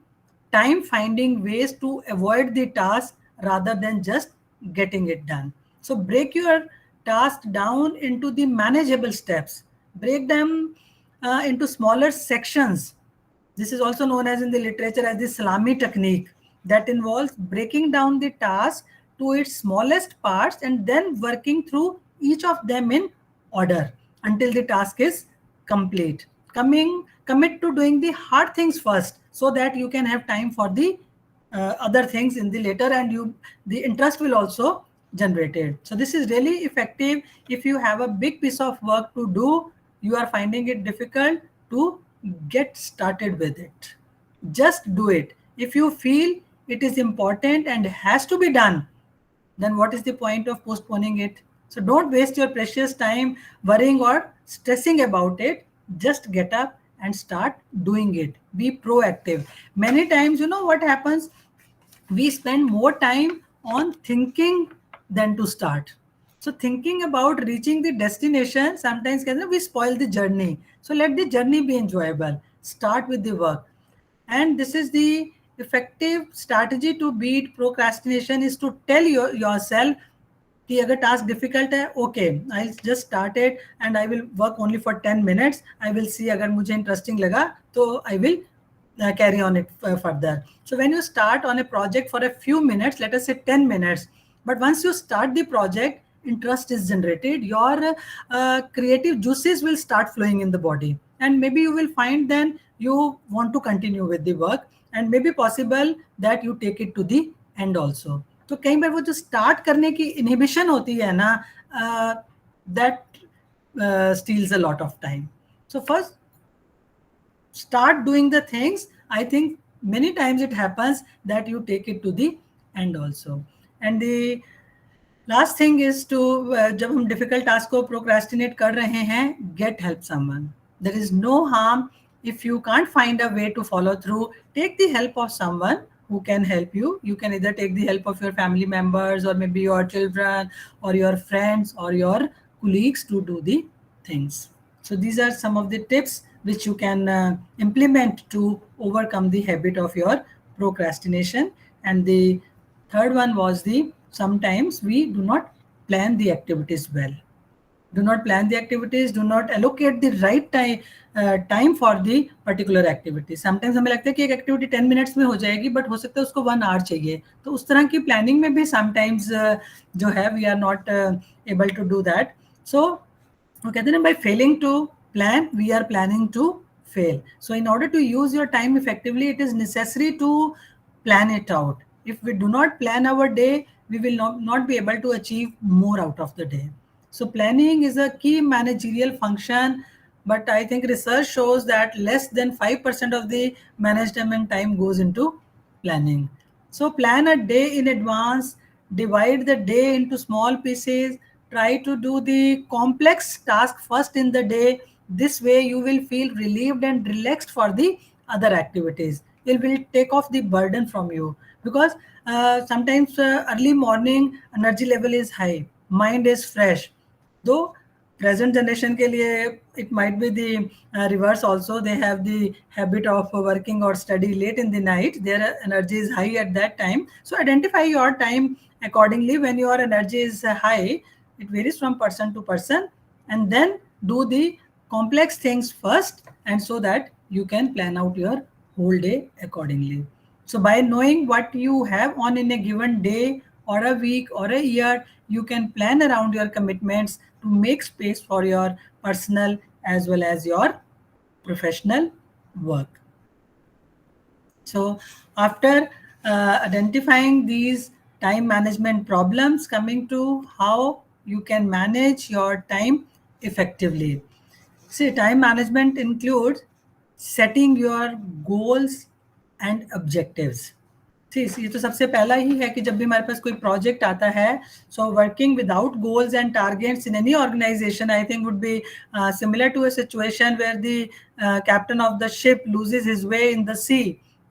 time finding ways to avoid the task rather than just getting it done. So break your task down into the manageable steps. Break them into smaller sections. This is also known as in the literature as the salami technique, that involves breaking down the task to its smallest parts and then working through each of them in order until the task is complete. Commit to doing the hard things first so that you can have time for the other things in the later, and the interest will also generate it. So this is really effective. If you have a big piece of work to do, you are finding it difficult to get started with it. Just do it. If you feel it is important and has to be done, then what is the point of postponing it? So don't waste your precious time worrying or stressing about it. Just get up and start doing it. Be proactive. Many times, you know what happens? We spend more time on thinking than to start. So thinking about reaching the destination, sometimes we spoil the journey. So let the journey be enjoyable. Start with the work. And this is the effective strategy to beat procrastination, is to tell yourself कि अगर task difficult है, okay I just start it and I will work only for 10 minutes. I will see अगर मुझे interesting लगा तो I will carry on it further. So when you start on a project for a few minutes, let us say 10 minutes, but once you start the project, interest is generated, your creative juices will start flowing in the body, and maybe you will find then you want to continue with the work, and maybe possible that you take it to the end also. तो कई बार वो जो start करने की inhibition होती है ना, that steals a lot of time. So first start doing the things. I think many times it happens that you take it to the end also. And the last thing is to जब हम difficult task को procrastinate कर रहे हैं, get help someone. There is no harm if you can't find a way to follow through. Take the help of someone who can help you. You can either take the help of your family members, or maybe your children, or your friends, or your colleagues to do the things. So these are some of the tips which you can implement to overcome the habit of your procrastination. And the third one was the sometimes we do not plan the activities well. Do not plan the activities, do not allocate the right time for the particular activity. Sometimes हमें लगता है कि एक activity 10 minutes में हो जाएगी, but हो सकता है उसको 1 hour चाहिए. तो उस तरह की प्लानिंग में भी sometimes जो है we are not able to do that. So वो कहते हैं ना, by failing to plan we are planning to fail. So in order to use your time effectively, it is necessary to plan it out. If we do not plan our day, we will not be able to achieve more out of the day. So planning is a key managerial function, but I think research shows that less than 5% of the management time goes into planning. So plan a day in advance, divide the day into small pieces, try to do the complex task first in the day. This way you will feel relieved and relaxed for the other activities. It will take off the burden from you, because sometimes early morning energy level is high, mind is fresh. Though present generation के लिए it might be the reverse also. They have the habit of working or study late in the night. Their energy is high at that time. So identify your time accordingly when your energy is high. It varies from person to person, and then do the complex things first, and so that you can plan out your whole day accordingly. So by knowing what you have on in a given day or a week or a year, you can plan around your commitments to make space for your personal as well as your professional work. So after identifying these time management problems, coming to how you can manage your time effectively. See, time management includes setting your goals and objectives. ये तो सबसे पहला ही है कि जब भी हमारे पास कोई प्रोजेक्ट आता है, so working without goals and targets in any organisation I think would be similar to a situation where the captain of the ship loses his way in the sea.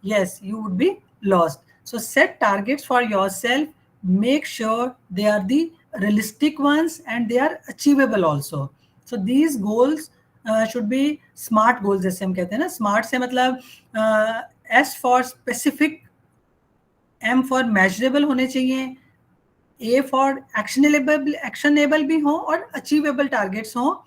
Yes, you would be lost. So set targets for yourself. Make sure they are the realistic ones and they are achievable also. So these goals should be smart goals, जैसे हम कहते हैं ना. Smart से मतलब S for specific, M for measurable होने चाहिए, A for actionable भी हो और achievable targets हो,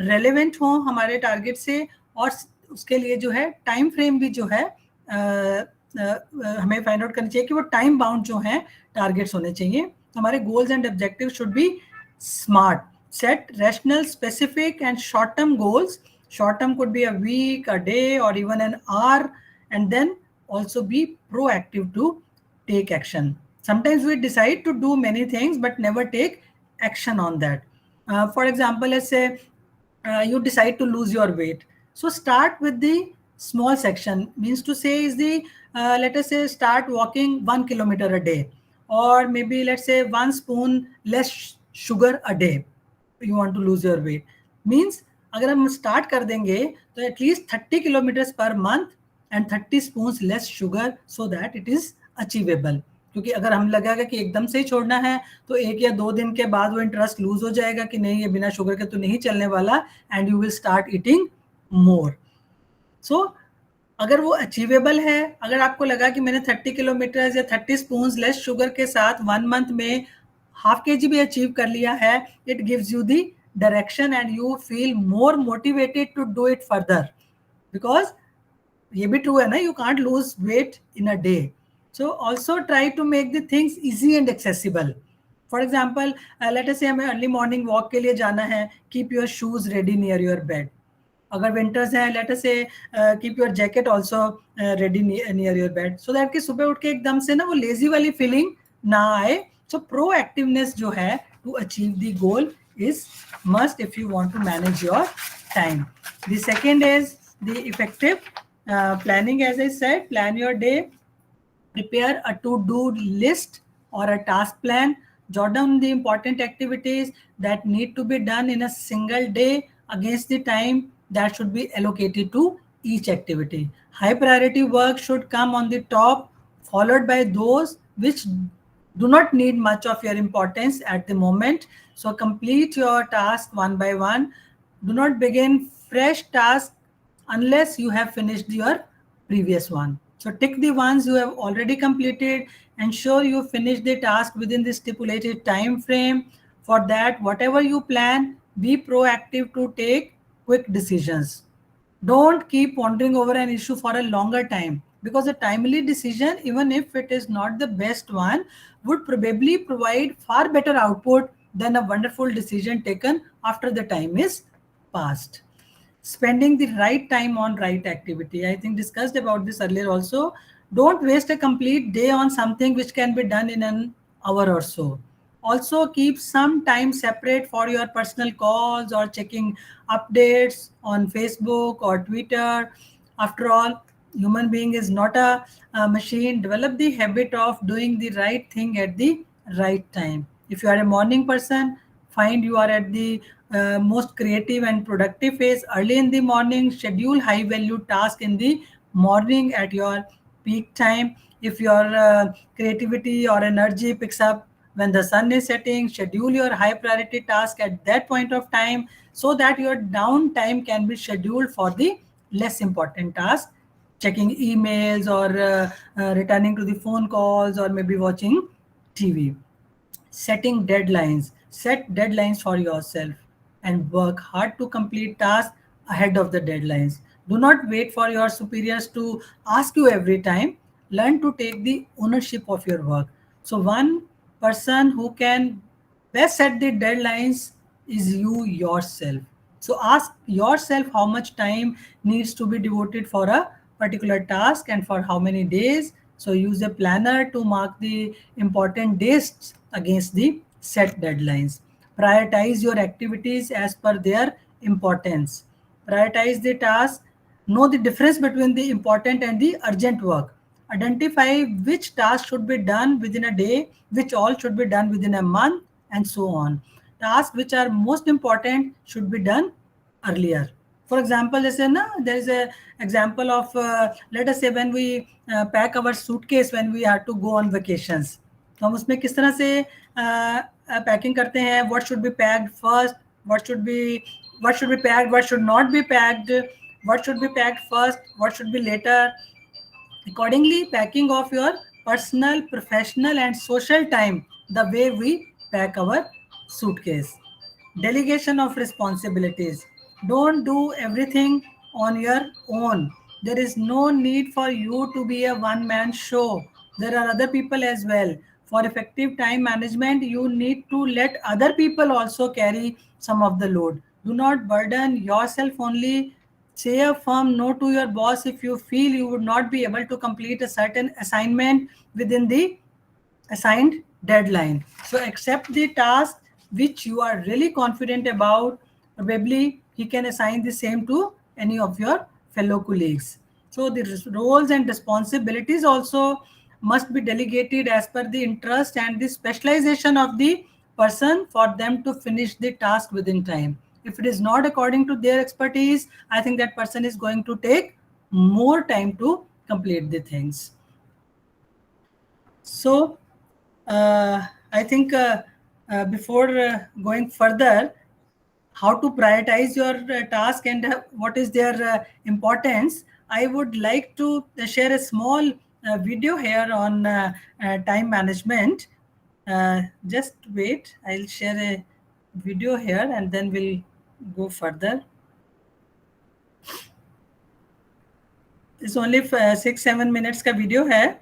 relevant हो हमारे target से, और उसके लिए जो है टाइम फ्रेम भी जो है हमें फाइंड आउट करनी चाहिए कि वो टाइम बाउंड जो है टारगेट्स होने चाहिए. हमारे goals and objective should be smart. Set rational, specific and short term goals. Short term could be a week, a day, or even an hour, and then also be proactive to take action. Sometimes we decide to do many things but never take action on that. For example, let's say you decide to lose your weight. So start with the small section. Means to say is the let us say start walking 1 kilometer a day, or maybe let's say 1 spoon less sugar a day. You want to lose your weight, means अगर हम start कर देंगे तो at least 30 kilometres per month and 30 spoons less sugar, so that it is achievable. क्योंकि अगर हम लगेगा कि एकदम से ही छोड़ना है तो 1 या 2 दिन के बाद वो इंटरेस्ट लूज हो जाएगा कि नहीं, ये बिना शुगर के तो नहीं चलने वाला, and you will start eating more. So अगर वो अचीवेबल है, अगर आपको लगा कि मैंने 30 किलोमीटर या 30 स्पून्स लेस शुगर के साथ 1 मंथ में हाफ kg भी अचीव कर लिया है, it gives you the direction and you feel more motivated to do it further. Because ये भी ट्रू है ना, you can't lose weight in a day. So also try to make the things easy and accessible. For example, let us say हमें early morning walk के लिए जाना है, keep your shoes ready near your bed. अगर winters हैं, let us say keep your jacket also ready near your bed, so that कि सुबह उठ के एकदम से ना वो लेजी वाली फीलिंग ना आए. सो प्रोएक्टिवनेस जो है to achieve the goal is must if you want to manage your time. The second is the effective planning. As I said, plan your day, prepare a to-do list or a task plan, jot down the important activities that need to be done in a single day against the time that should be allocated to each activity. High priority work should come on the top, followed by those which do not need much of your importance at the moment. So complete your task one by one. Do not begin fresh task unless you have finished your previous one. So tick the ones you have already completed. Ensure you finish the task within the stipulated time frame. For that, whatever you plan, be proactive to take quick decisions. Don't keep pondering over an issue for a longer time, because a timely decision, even if it is not the best one, would probably provide far better output than a wonderful decision taken after the time is past. Spending the right time on right activity, I think discussed about this earlier also. Don't waste a complete day on something which can be done in an hour or so. Also keep some time separate for your personal calls or checking updates on Facebook or Twitter. After all, human being is not a machine. Develop the habit of doing the right thing at the right time. If you are a morning person, find you are at the most creative and productive phase early in the morning. Schedule high value task in the morning at your peak time. If your creativity or energy picks up when the sun is setting, schedule your high priority task at that point of time, so that your downtime can be scheduled for the less important task, checking emails or returning to the phone calls or maybe watching TV. Setting deadlines. Set deadlines for yourself and work hard to complete tasks ahead of the deadlines. Do not wait for your superiors to ask you every time. Learn to take the ownership of your work. So, one person who can best set the deadlines is you yourself. So ask yourself how much time needs to be devoted for a particular task and for how many days. So use a planner to mark the important dates against the set deadlines. Prioritize your activities as per their importance. Prioritize the task. Know the difference between the important and the urgent work. Identify which task should be done within a day, which all should be done within a month, and so on. Tasks which are most important should be done earlier. For example, जैसे ना there is a example of let us say when we pack our suitcase when we have to go on vacations. तो हम उसमें किस तरह से packing करते हैं, what should be packed first, what should be packed, what should not be packed, what should be packed first, what should be later. Accordingly, packing of your personal, professional, and social time, the way we pack our suitcase. Delegation of responsibilities. Don't do everything on your own. There is no need for you to be a one man show. There are other people as well. For effective time management, you need to let other people also carry some of the load. Do not burden yourself only. Say a firm no to your boss if you feel you would not be able to complete a certain assignment within the assigned deadline. So accept the task which you are really confident about. Probably he can assign the same to any of your fellow colleagues. So the roles and responsibilities also must be delegated as per the interest and the specialization of the person for them to finish the task within time. If it is not according to their expertise, I think that person is going to take more time to complete the things. So, I think before going further, how to prioritize your task and what is their importance, I would like to share a small video here on time management. Just wait, I'll share a video here and then we'll go further. It's only 6-7 minutes का video है.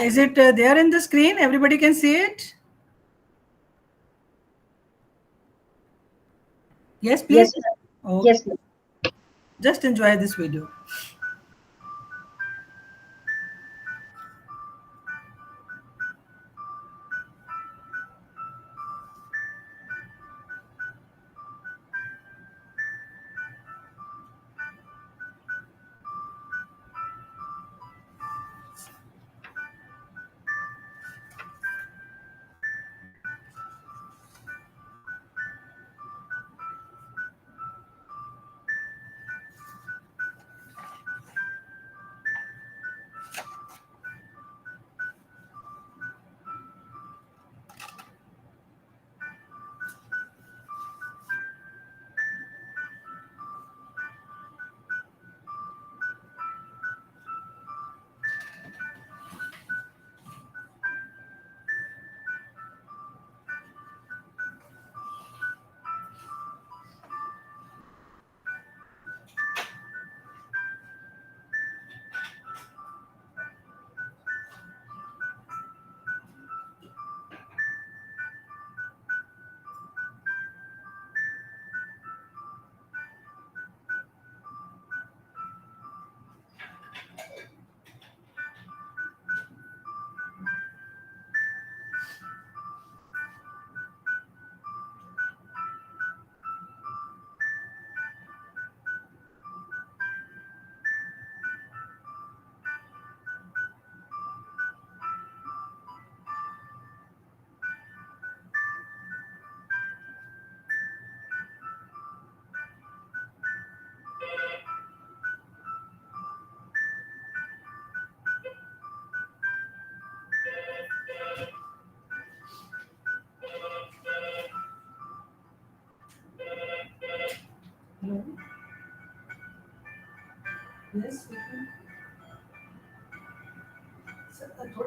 Is it there in the screen? Everybody can see it? Yes, please. Yes, sir. Okay. Yes, sir. Just enjoy this video.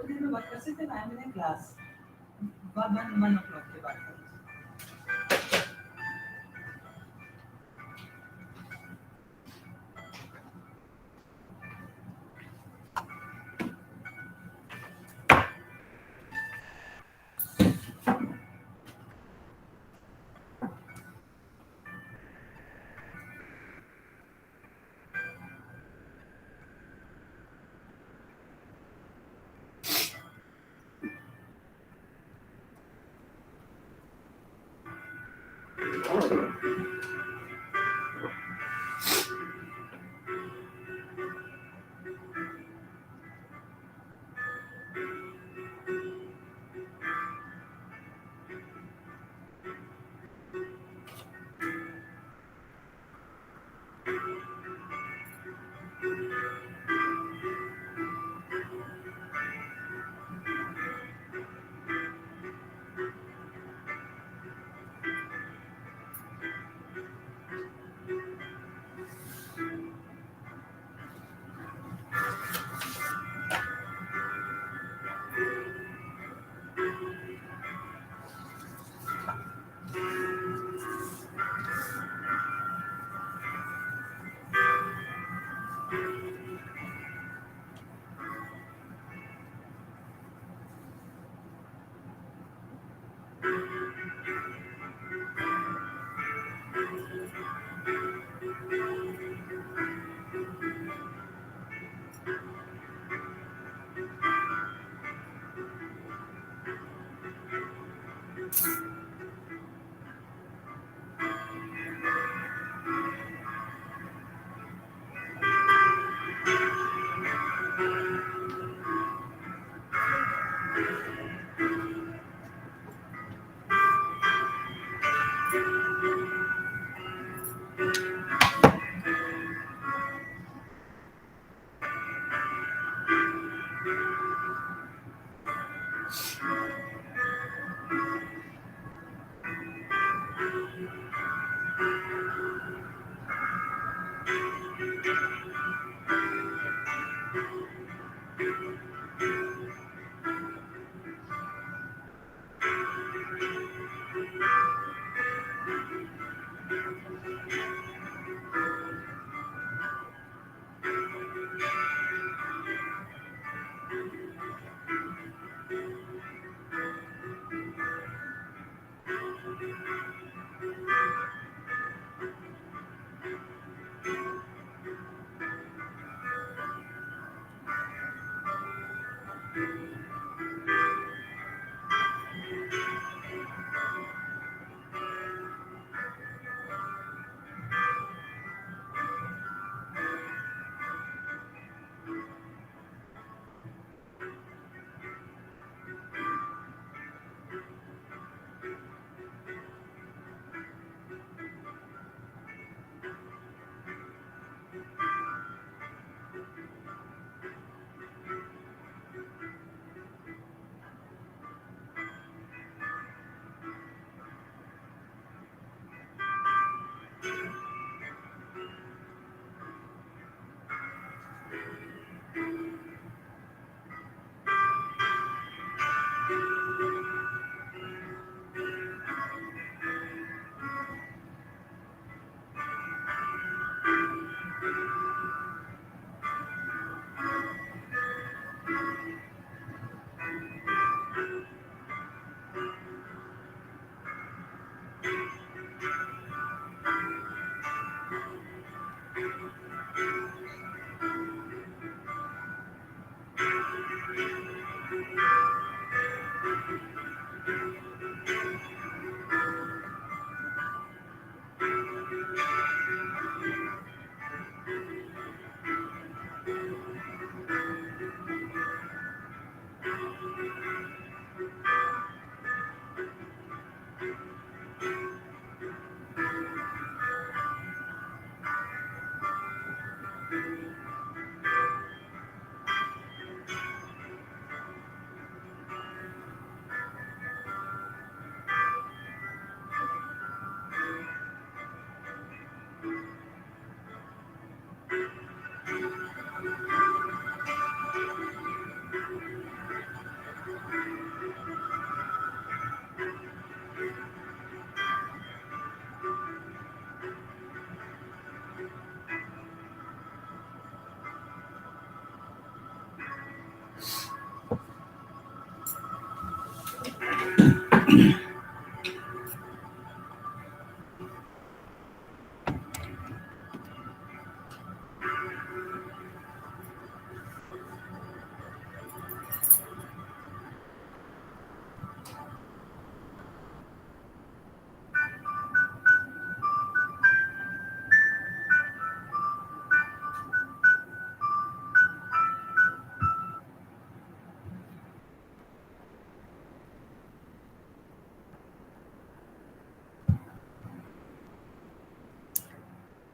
देर में बात कर सकते हैं, I am in class, 1 o'clock के बाद करें।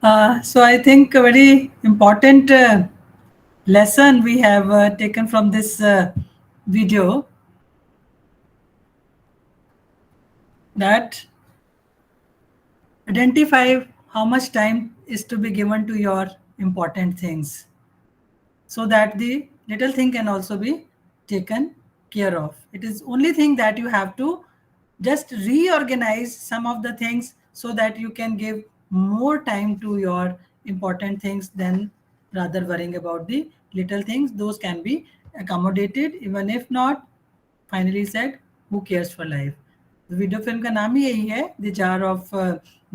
So I think a very important lesson we have taken from this video, that identify how much time is to be given to your important things, so that the little thing can also be taken care of. It is only thing that you have to just reorganize some of the things so that you can give more time to your important things than rather worrying about the little things. Those can be accommodated, even if not. Finally said, who cares for life? Video film का नाम ही यही है, the jar of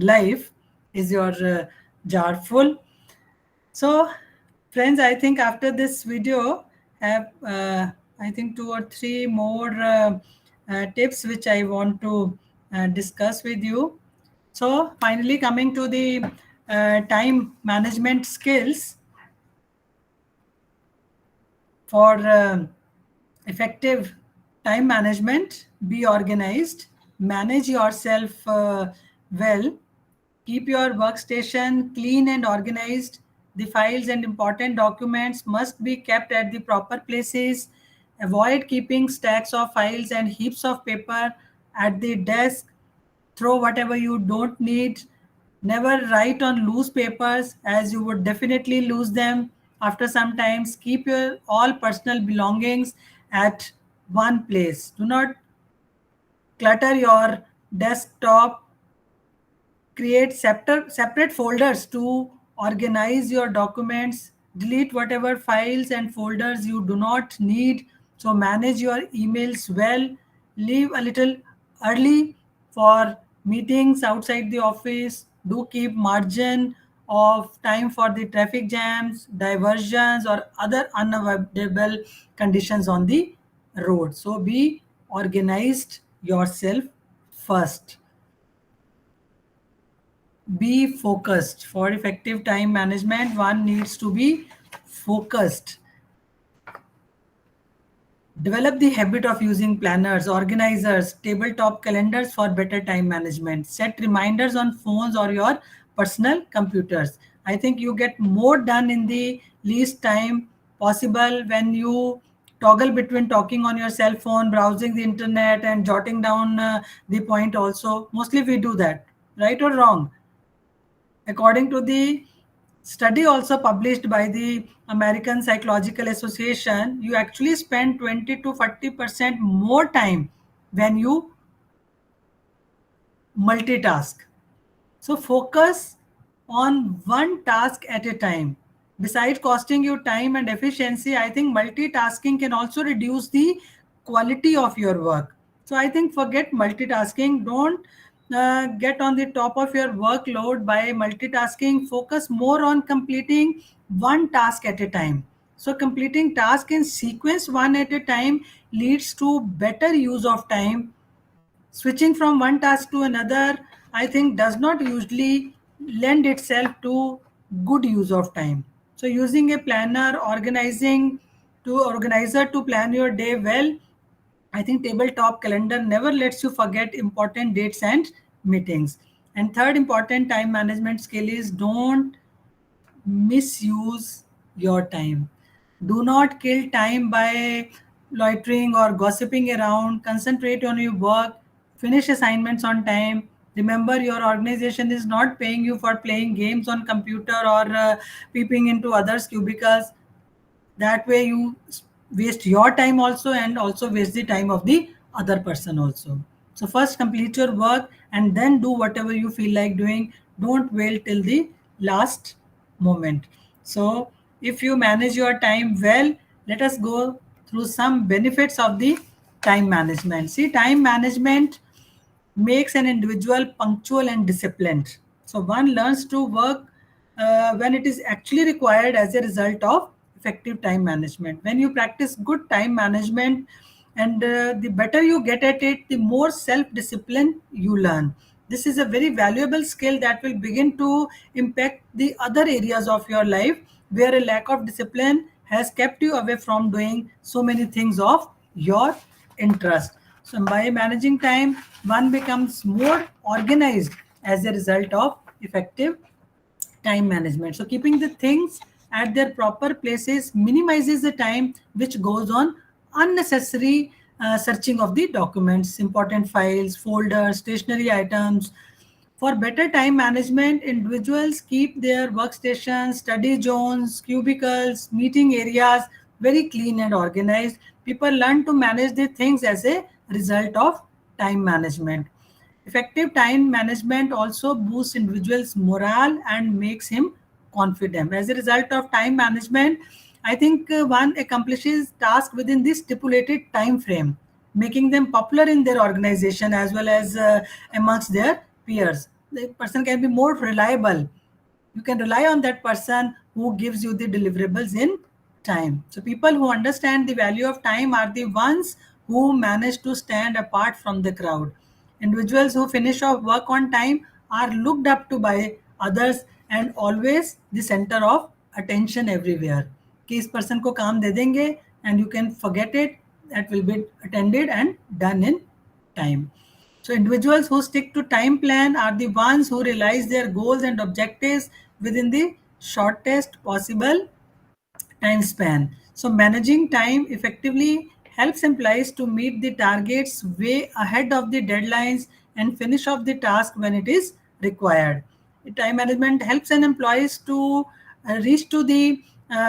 life is your jar full. So, friends, I think after this video, have I think 2 or 3 more tips which I want to discuss with you. So, finally, coming to the time management skills for effective time management: be organized, manage yourself well, keep your workstation clean and organized. The files and important documents must be kept at the proper places. Avoid keeping stacks of files and heaps of paper at the desk. Throw whatever you don't need. Never write on loose papers, as you would definitely lose them after some times. Keep your all personal belongings at one place. Do not clutter your desktop. Create separate folders to organize your documents. Delete whatever files and folders you do not need. So manage your emails well. Leave a little early for meetings outside the office. Do keep margin of time for the traffic jams, diversions, or other unavoidable conditions on the road. So be organized yourself first. Be focused. For effective time management, one needs to be focused. Develop the habit of using planners, organizers, tabletop calendars for better time management. Set reminders on phones or your personal computers. I think you get more done in the least time possible when you toggle between talking on your cell phone, browsing the internet, and jotting down the point also. Mostly we do that, right or wrong? According to the study also published by the American Psychological Association, you actually spend 20 to 40% more time when you multitask. So focus on one task at a time. Besides costing you time and efficiency, I think multitasking can also reduce the quality of your work. So I think forget multitasking. Don't get on the top of your workload by multitasking. Focus more on completing one task at a time. So completing task in sequence one at a time leads to better use of time. Switching from one task to another, I think, does not usually lend itself to good use of time. So using a planner, organizer to plan your day well, I think tabletop calendar never lets you forget important dates and meetings. And third important time management skill is don't misuse your time. Do not kill time by loitering or gossiping around. Concentrate on your work. Finish assignments on time. Remember, your organization is not paying you for playing games on computer or peeping into others' cubicles. That way you waste your time also, and also waste the time of the other person also. So first complete your work and then do whatever you feel like doing. Don't wait till the last moment. So if you manage your time well, let us go through some benefits of the time management. See, time management makes an individual punctual and disciplined. So one learns to work when it is actually required as a result of effective time management. When you practice good time management, and the better you get at it, the more self-discipline you learn. This is a very valuable skill that will begin to impact the other areas of your life where a lack of discipline has kept you away from doing so many things of your interest. So by managing time, one becomes more organized as a result of effective time management. So keeping the things at their proper places minimizes the time which goes on unnecessary searching of the documents, important files, folders, stationery items. For better time management, individuals keep their workstations, study zones, cubicles, meeting areas very clean and organized. People learn to manage the things as a result of time management. Effective time management also boosts individuals' morale and makes him confident. As a result of time management, I think one accomplishes tasks within this stipulated time frame, making them popular in their organization as well as amongst their peers. The person can be more reliable. You can rely on that person who gives you the deliverables in time. So people who understand the value of time are the ones who manage to stand apart from the crowd. Individuals who finish off work on time are looked up to by others and always the center of attention everywhere. कि इस person को काम दे देंगे and you can forget it, that will be attended and done in time. So individuals who stick to time plan are the ones who realize their goals and objectives within the shortest possible time span. So managing time effectively helps employees to meet the targets way ahead of the deadlines and finish off the task when it is required. Time management helps an employees to reach to the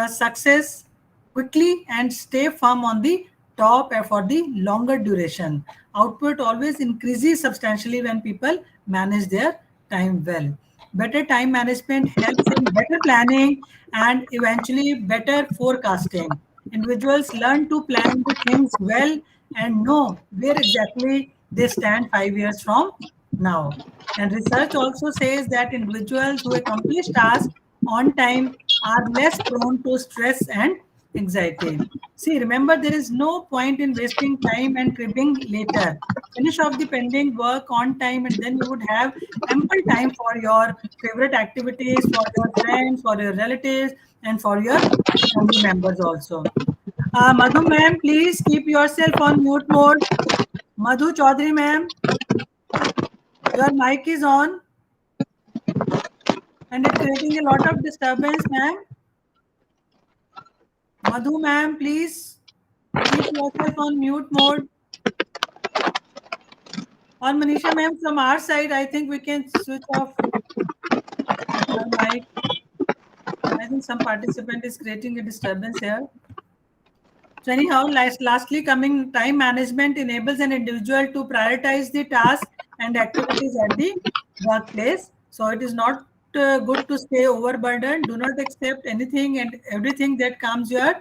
success quickly and stay firm on the top for the longer duration. Output always increases substantially when people manage their time well. Better time management helps in better planning and eventually better forecasting. Individuals learn to plan the things well and know where exactly they stand 5 years from now. And research also says that individuals who accomplish tasks on time are less prone to stress and anxiety. See, remember, there is no point in wasting time and cribbing later. Finish off the pending work on time, and then you would have ample time for your favorite activities, for your friends, for your relatives, and for your family members also. Madhu ma'am, please keep yourself on mute mode. Madhu Chaudhary ma'am, your mic is on and it's creating a lot of disturbance, ma'am. Madhu ma'am, please keep yourself on mute mode. Or Manisha ma'am, from our side, I think we can switch off your mic. I think some participant is creating a disturbance here. So anyhow, lastly, coming time management enables an individual to prioritize the task and activities at the workplace. So it is not good to stay overburdened. Do not accept anything and everything that comes your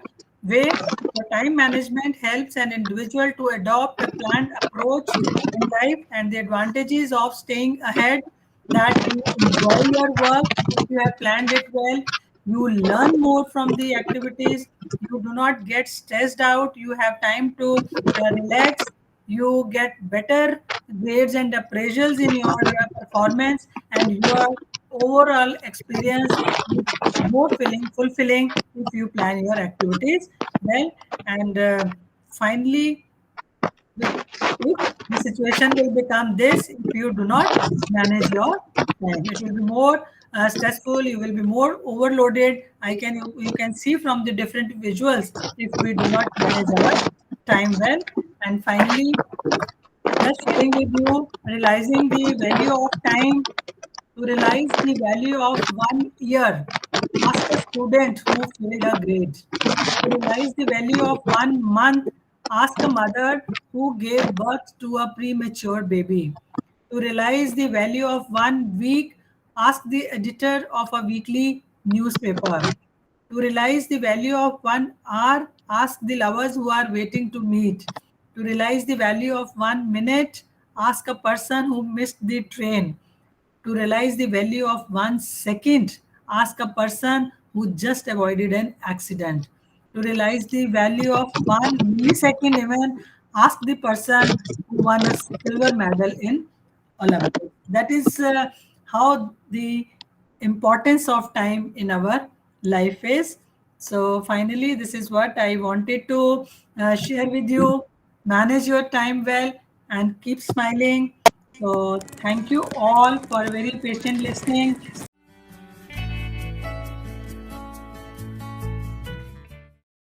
way. So time management helps an individual to adopt a planned approach in life, and the advantages of staying ahead, that you enjoy your work if you have planned it well. You learn more from the activities. You do not get stressed out. You have time to relax. You get better grades and appraisals in your performance, and your overall experience is more fulfilling if you plan your activities well. And finally, if the situation will become this if you do not manage your time, it will be more stressful, you will be more overloaded. You can see from the different visuals if we do not manage our time well. And finally, just sharing with you, realizing the value of time. To realize the value of 1 year, ask a student who failed a grade. To realize the value of 1 month, ask a mother who gave birth to a premature baby. To realize the value of 1 week, ask the editor of a weekly newspaper. To realize the value of 1 hour, ask the lovers who are waiting to meet. To realize the value of 1 minute, ask a person who missed the train. To realize the value of 1 second, ask a person who just avoided an accident. To realize the value of 1 millisecond, even ask the person who won a silver medal in Olympics. That is how the importance of time in our life is. So finally, this is what I wanted to share with you. Manage your time well and keep smiling. So thank you all for very patient listening.